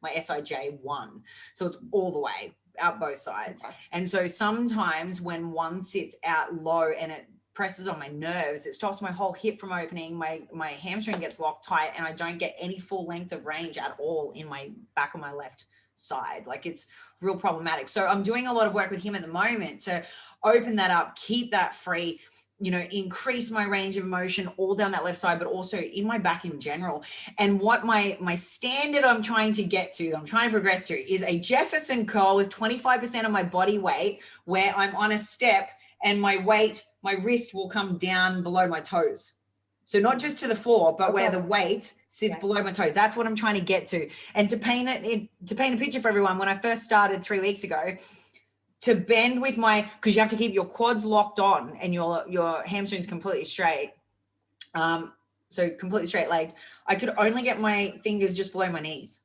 my SIJ1. So it's all the way out both sides. Okay. And so sometimes when one sits out low and it presses on my nerves, it stops my whole hip from opening, my hamstring gets locked tight, and I don't get any full length of range at all in my back of my left side. It's real problematic. So I'm doing a lot of work with him at the moment to open that up, keep that free, increase my range of motion all down that left side, but also in my back in general. And what my standard I'm trying to get to, I'm trying to progress to, is a Jefferson curl with 25% of my body weight, where I'm on a step and my wrist will come down below my toes. So not just to the floor, but where the weight sits below my toes. That's what I'm trying to get to. And to paint a picture for everyone, when I first started 3 weeks ago, to bend with because you have to keep your quads locked on and your hamstrings completely straight. So completely straight legged. I could only get my fingers just below my knees.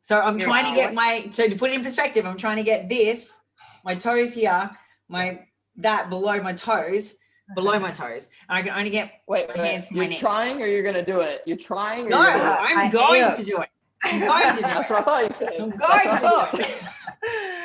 So I'm trying to get so to put it in perspective, I'm trying to get my toes here, that below my toes, and I can only get my hands to my knee. You're trying or you're going to do it? You're trying or no, you're gonna I'm going to do it. I'm going to do That's what I thought you said. I'm going to do it.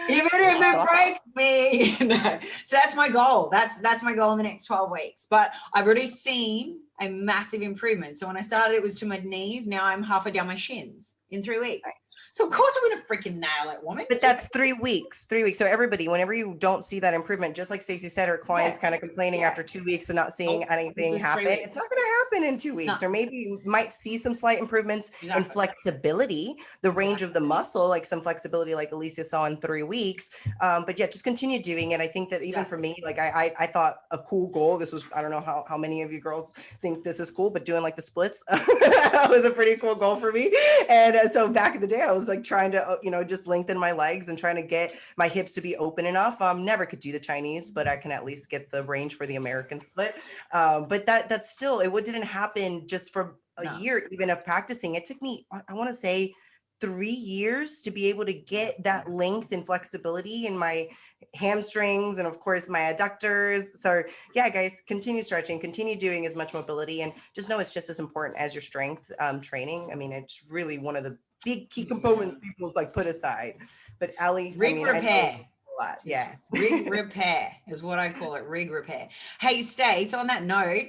Even if it breaks me. No. So that's my goal. That's my goal in the next 12 weeks. But I've already seen a massive improvement. So when I started, it was to my knees. Now I'm halfway down my shins in 3 weeks. Right. So of course I'm going to freaking nail it, woman. But that's 3 weeks. 3 weeks. So everybody, whenever you don't see that improvement, just like Stacy said, her clients kind of complaining after 2 weeks and not seeing anything happen. It's not going to happen in 2 weeks. Or maybe you might see some slight improvements in flexibility, the range of the muscle, like some flexibility like Alicia saw in 3 weeks. But yeah, just continue doing it. I think that even for me, like I thought a cool goal, this was, I don't know how many of you girls think this is cool, but doing like the splits was a pretty cool goal for me. And so back in the day, I was like trying to, just lengthen my legs and trying to get my hips to be open enough. Never could do the Chinese, but I can at least get the range for the American split. But that's still, it didn't happen just for a year, even of practicing. It took me, I want to say 3 years to be able to get that length and flexibility in my hamstrings and of course my adductors. So yeah, guys, continue stretching, continue doing as much mobility, and just know it's just as important as your strength training. I mean, it's really one of the big key components people like put aside. But Allie, rig repair. A lot. Yeah. Rig repair is what I call it. Rig repair. Hey, Stace, on that note,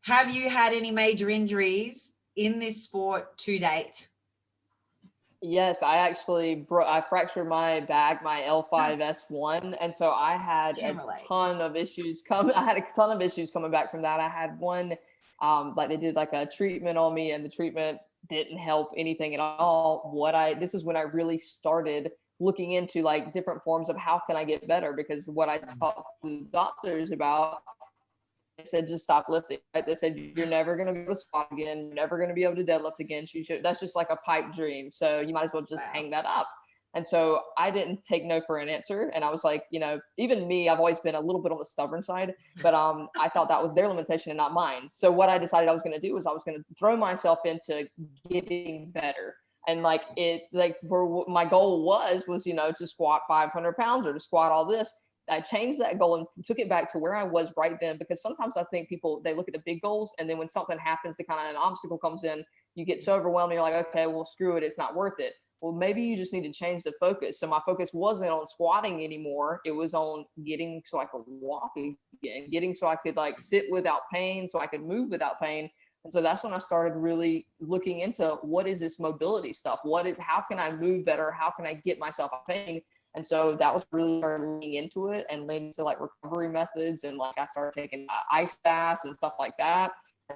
have you had any major injuries in this sport to date? Yes, I actually I fractured my back, my L5S1, and so I had a ton of issues coming back from that. I had one, like they did like a treatment on me, and the treatment didn't help anything at all. This is when I really started looking into like different forms of how can I get better, because what I talked to doctors about, they said, just stop lifting. Right? They said, you're never going to be able to squat again. You're never going to be able to deadlift again. That's just like a pipe dream. So you might as well just hang that up. And so I didn't take no for an answer. And I was like, even me, I've always been a little bit on the stubborn side, but I thought that was their limitation and not mine. So what I decided I was going to do was I was going to throw myself into getting better. And my goal was, to squat 500 pounds or to squat all this. I changed that goal and took it back to where I was right then, because sometimes I think people, they look at the big goals, and then when something happens, the kind of an obstacle comes in, you get so overwhelmed, you're like, okay, well, screw it. It's not worth it. Well, maybe you just need to change the focus. So my focus wasn't on squatting anymore. It was on getting so I could walk again, getting so I could like sit without pain, so I could move without pain. And so that's when I started really looking into what is this mobility stuff? How can I move better? How can I get myself out of pain? And so that was really started leaning into it and leaning into like recovery methods. And like I started taking ice baths and stuff like that.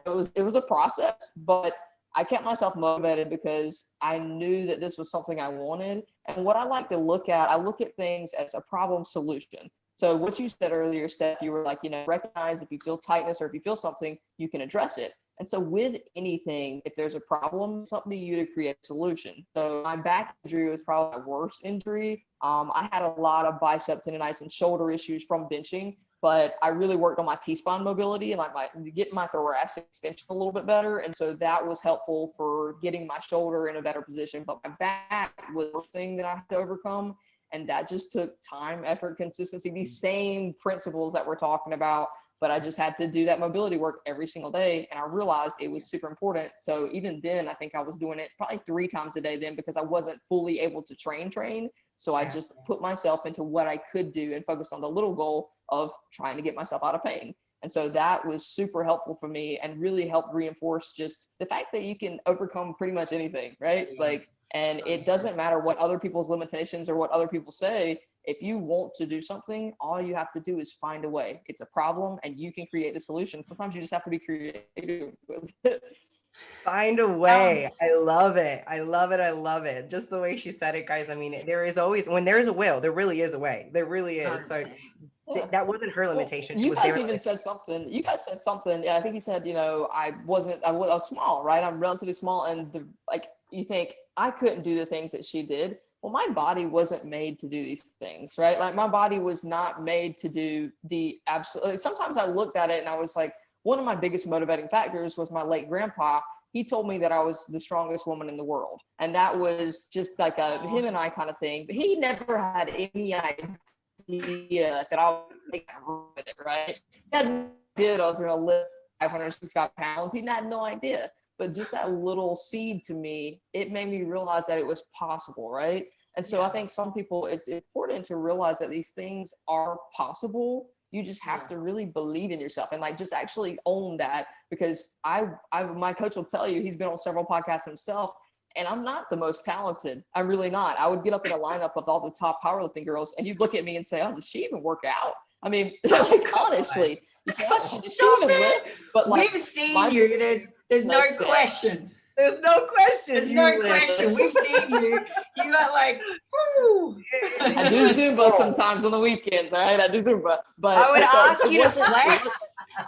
It was a process, but I kept myself motivated because I knew that this was something I wanted. And what I like to look at things as a problem solution. So what you said earlier, Steph, you were like, recognize if you feel tightness or if you feel something, you can address it. And so with anything, if there's a problem, it's up to you to create a solution. So my back injury was probably my worst injury. I had a lot of bicep tendonitis and shoulder issues from benching, but I really worked on my T-spine mobility and like getting my thoracic extension a little bit better. And so that was helpful for getting my shoulder in a better position. But my back was the thing that I had to overcome. And that just took time, effort, consistency, these same principles that we're talking about. But I just had to do that mobility work every single day. And I realized it was super important. So even then, I think I was doing it probably 3 times a day then, because I wasn't fully able to train. So I just put myself into what I could do and focus on the little goal of trying to get myself out of pain. And so that was super helpful for me and really helped reinforce just the fact that you can overcome pretty much anything, right? And it doesn't matter what other people's limitations or what other people say. If you want to do something, all you have to do is find a way. It's a problem and you can create the solution. Sometimes you just have to be creative with it. Find a way. I love it. I love it. Just the way she said it, guys. I mean, there is always, when there is a will, there really is a way. There really is. So that wasn't her limitation. You guys even said something. You guys said something. Yeah, I think you said, I was small, right? I'm relatively small. And you think I couldn't do the things that she did. well, my body wasn't made to do these things, right? Like my body was not made to do the absolute. Sometimes I looked at it and I was like, one of my biggest motivating factors was my late grandpa. He told me that I was the strongest woman in the world. And that was just like a him and I kind of thing. But he never had any idea that I would make that with it, right? He had no idea that I was going to lift 565 pounds. He had no idea. But just that little seed to me, it made me realize that it was possible, right? And so I think some people, it's important to realize that these things are possible. You just have to really believe in yourself and like just actually own that, because my coach will tell you, he's been on several podcasts himself, and I'm not the most talented. I'm really not. I would get up in a lineup of all the top powerlifting girls and you'd look at me and say, oh, does she even work out? I mean, like honestly, does she even lift? But like, we've seen you. There's no question. There's no question. There's no question. We've seen you. You got like, woo. I do Zumba sometimes on the weekends. All right, I do Zumba. But I would ask you to flex.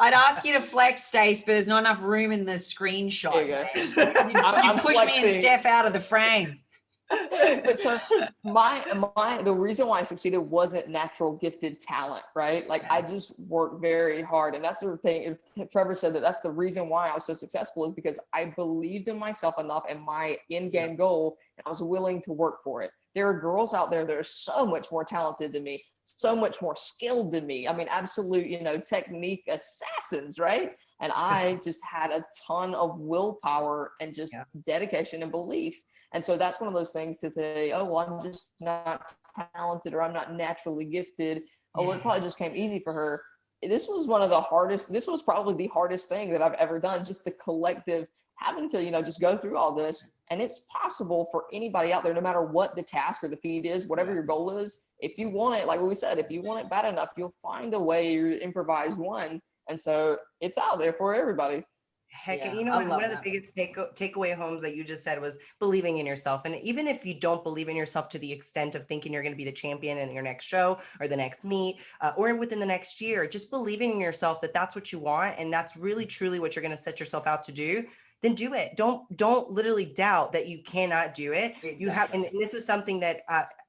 I'd ask you to flex, Stace, but there's not enough room in the screenshot. You push me and Steph out of the frame. But so the reason why I succeeded wasn't natural gifted talent, right? Like I just worked very hard, and that's the thing. Trevor said that's the reason why I was so successful, is because I believed in myself enough and my end game goal, and I was willing to work for it. There are girls out there that are so much more talented than me, so much more skilled than me. I mean, absolute, technique assassins, right? And I just had a ton of willpower and just dedication and belief. And so that's one of those things to say, oh, well, I'm just not talented, or I'm not naturally gifted. Oh, it probably just came easy for her. This was probably the hardest thing that I've ever done, just the collective having to, just go through all this. And it's possible for anybody out there, no matter what the task or the feat is, whatever your goal is, if you want it, like we said, if you want it bad enough, you'll find a way to improvise one. And so it's out there for everybody. Heck, one of the biggest takeaway homes that you just said was believing in yourself. And even if you don't believe in yourself to the extent of thinking you're going to be the champion in your next show or the next meet or within the next year, just believing in yourself that that's what you want and that's really truly what you're going to set yourself out to do, then do it. Don't literally doubt that you cannot do it. Exactly. You have, and this was something that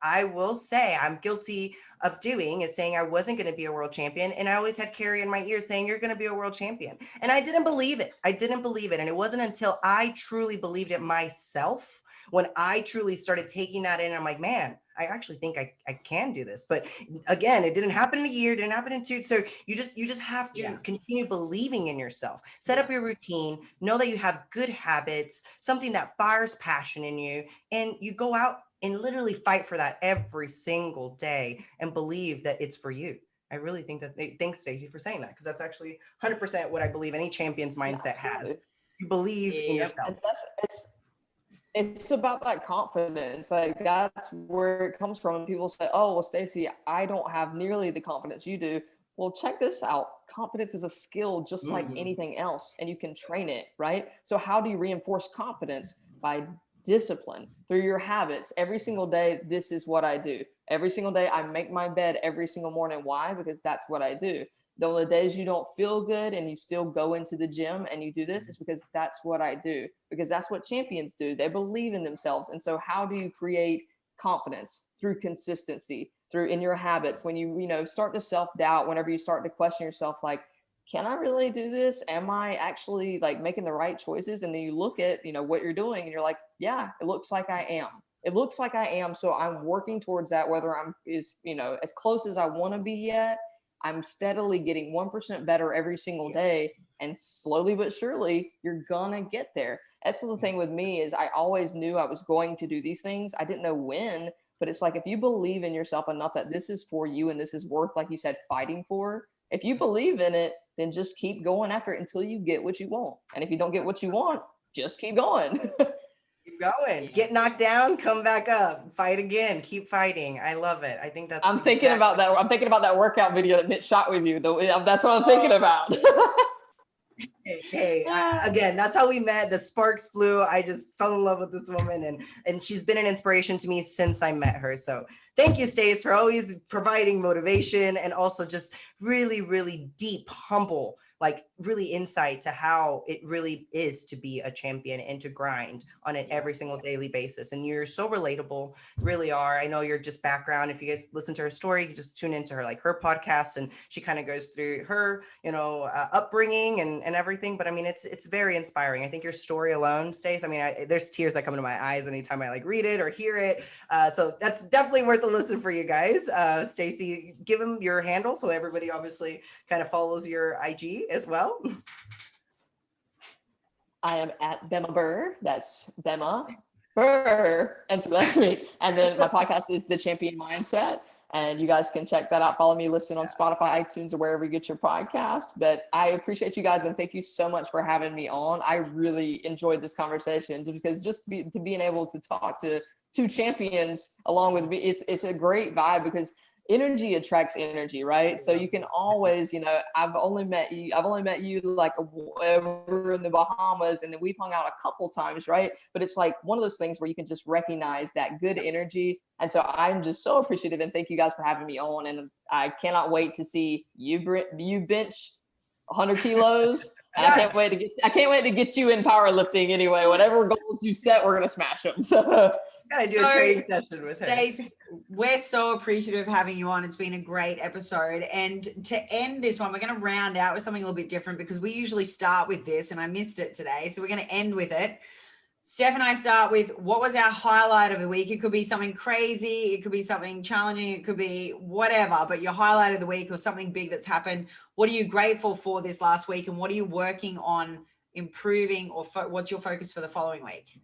I will say I'm guilty of doing, is saying I wasn't going to be a world champion. And I always had Carrie in my ear saying, you're going to be a world champion. And I didn't believe it. And it wasn't until I truly believed it myself, when I truly started taking that in, I'm like, man, I actually think I can do this. But again, it didn't happen in a year, didn't happen in 2. So you just have to continue believing in yourself, set up your routine, know that you have good habits, something that fires passion in you, and you go out and literally fight for that every single day and believe that it's for you. I really think that thanks, Stacy, for saying that, because that's actually 100% what I believe any champion's mindset has. You believe in yourself. It's about that confidence. Like that's where it comes from. People say, oh, well, Stacy, I don't have nearly the confidence you do. Well, check this out. Confidence is a skill just like anything else, and you can train it, right? So how do you reinforce confidence? By discipline, through your habits. Every single day, this is what I do. Every single day, I make my bed every single morning. Why? Because that's what I do. On the days you don't feel good and you still go into the gym and you do this, is because that's what I do, because that's what champions do. They believe in themselves. And so how do you create confidence? Through consistency, through in your habits. When you start to self-doubt, whenever you start to question yourself, like, can I really do this? Am I actually like making the right choices? And then you look at, what you're doing and you're like, yeah, it looks like I am. It looks like I am. So I'm working towards that, whether I'm as close as I want to be yet. I'm steadily getting 1% better every single day, and slowly but surely you're gonna get there. That's the thing with me, is I always knew I was going to do these things. I didn't know when, but it's like, if you believe in yourself enough that this is for you and this is worth, like you said, fighting for, if you believe in it, then just keep going after it until you get what you want. And if you don't get what you want, just keep going. Keep going. Get knocked down, come back up, fight again, keep fighting. I love it. I think that's I'm thinking about that workout video that Mitch shot with you. That's what I'm thinking about. Again, that's how we met. The sparks flew. I just fell in love with this woman, and she's been an inspiration to me since I met her. So thank you, Stace, for always providing motivation, and also just really, really deep, humble, like really insight to how it really is to be a champion and to grind on it every single daily basis. And you're so relatable, really are. I know your just background. If you guys listen to her story, you just tune into her, like her podcast, and she kind of goes through her, upbringing and everything. But I mean, it's very inspiring. I think your story alone, Stace, I mean, there's tears that come into my eyes anytime I like read it or hear it. So that's definitely worth a listen for you guys. Stacy, give them your handle so everybody obviously kind of follows your IG as well. I am at Bema Burr. That's Bema Burr. And so that's me. And then my podcast is The Champion Mindset. And you guys can check that out. Follow me, listen on Spotify, iTunes, or wherever you get your podcast. But I appreciate you guys, and thank you so much for having me on. I really enjoyed this conversation because being able to talk to two champions along with me, it's a great vibe because energy attracts energy, right? So you can always, I've only met you like over in the Bahamas, and then we've hung out a couple times, right? But it's like one of those things where you can just recognize that good energy. And so I'm just so appreciative, and thank you guys for having me on. And I cannot wait to see you bench 100 kilos. Yes. I can't wait to get you in powerlifting anyway. Whatever goals you set, we're gonna smash them. So gotta do a training session with Stace, we're so appreciative of having you on. It's been a great episode. And to end this one, we're going to round out with something a little bit different because we usually start with this and I missed it today. So we're going to end with it. Steph and I start with what was our highlight of the week. It could be something crazy. It could be something challenging. It could be whatever, but your highlight of the week or something big that's happened. What are you grateful for this last week? And what are you working on improving, or what's your focus for the following week?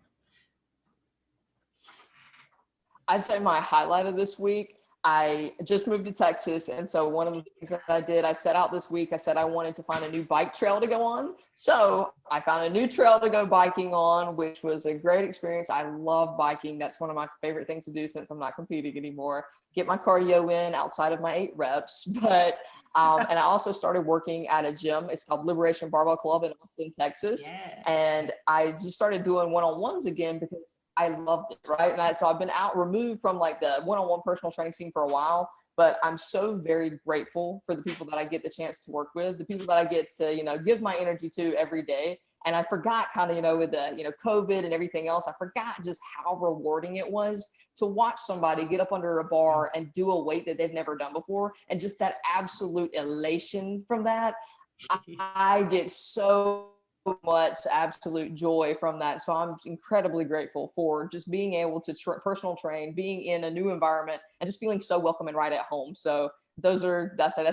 I'd say my highlight of this week, I just moved to Texas. And so one of the things that I did, I set out this week, I said I wanted to find a new bike trail to go on. So I found a new trail to go biking on, which was a great experience. I love biking. That's one of my favorite things to do since I'm not competing anymore. Get my cardio in outside of my 8 reps. But, and I also started working at a gym. It's called Liberation Barbell Club in Austin, Texas. Yeah. And I just started doing one-on-ones again because I loved it, right? And so I've been removed from like the one-on-one personal training scene for a while, but I'm so very grateful for the people that I get the chance to work with, the people that I get to, give my energy to every day. And I forgot kind of, with the, COVID and everything else, I forgot just how rewarding it was to watch somebody get up under a bar and do a weight that they've never done before. And just that absolute elation from that, I get so much absolute joy from that. So I'm incredibly grateful for just being able to personal train, being in a new environment, and just feeling so welcome and right at home. So that's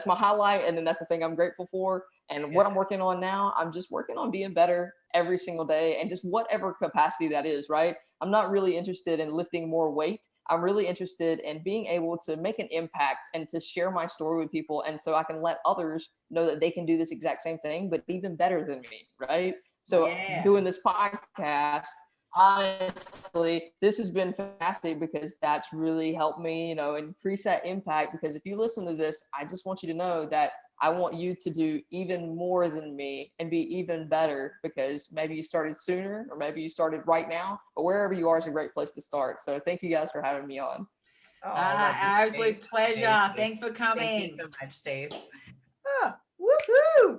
my highlight. And then that's the thing I'm grateful for. And what I'm working on now, I'm just working on being better every single day, and just whatever capacity that is, right? I'm not really interested in lifting more weight. I'm really interested in being able to make an impact and to share my story with people. And so I can let others know that they can do this exact same thing, but even better than me, right? So doing this podcast, honestly, this has been fantastic because that's really helped me, increase that impact. Because if you listen to this, I just want you to know that I want you to do even more than me and be even better, because maybe you started sooner or maybe you started right now, but wherever you are is a great place to start. So thank you guys for having me on. Absolute pleasure. Thanks for coming. Thank you so much, Stace. Woohoo!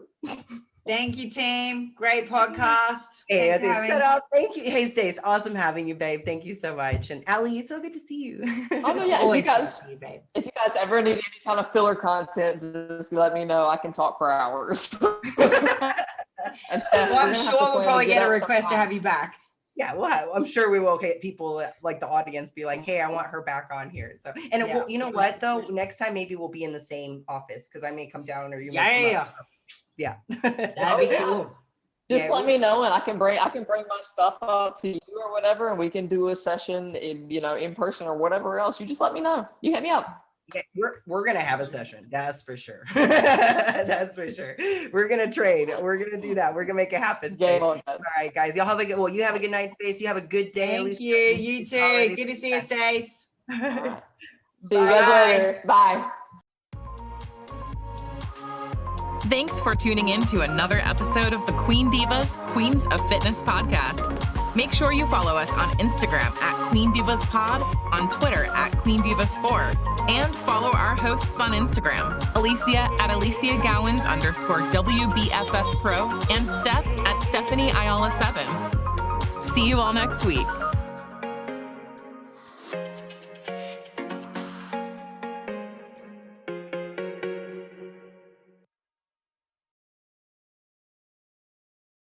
Thank you, team. Great podcast. Hey, thank you. Hey, Stace, awesome having you, babe. Thank you so much. And Allie, it's so good to see you. Oh no, yeah. If you guys ever need any kind of filler content, just let me know. I can talk for hours. Well, I'm sure we'll probably get a request to have you back. Yeah, well, I'm sure we will get people like the audience be like, hey, I want her back on here. So, and you know what though? Next time maybe we'll be in the same office because I may come down or you. Yeah. That'd be cool. Just let me know, and I can bring my stuff up to you or whatever, and we can do a session in person or whatever else. You just let me know. You hit me up. Yeah, we're gonna have a session. That's for sure. That's for sure. We're gonna trade. We're gonna do that. We're gonna make it happen. All right, guys. Y'all have a good. Well, you have a good night, Stace. You have a good day. Thank you. You too. Good to see you, Stace. Right. See you guys later. Bye. Thanks for tuning in to another episode of the Queen Divas, Queens of Fitness podcast. Make sure you follow us on Instagram at Queen Divas Pod, on Twitter at Queen Divas 4, and follow our hosts on Instagram, Alicia at Alicia Gowans _WBFF Pro, and Steph at Stephanie Ayala 7. See you all next week.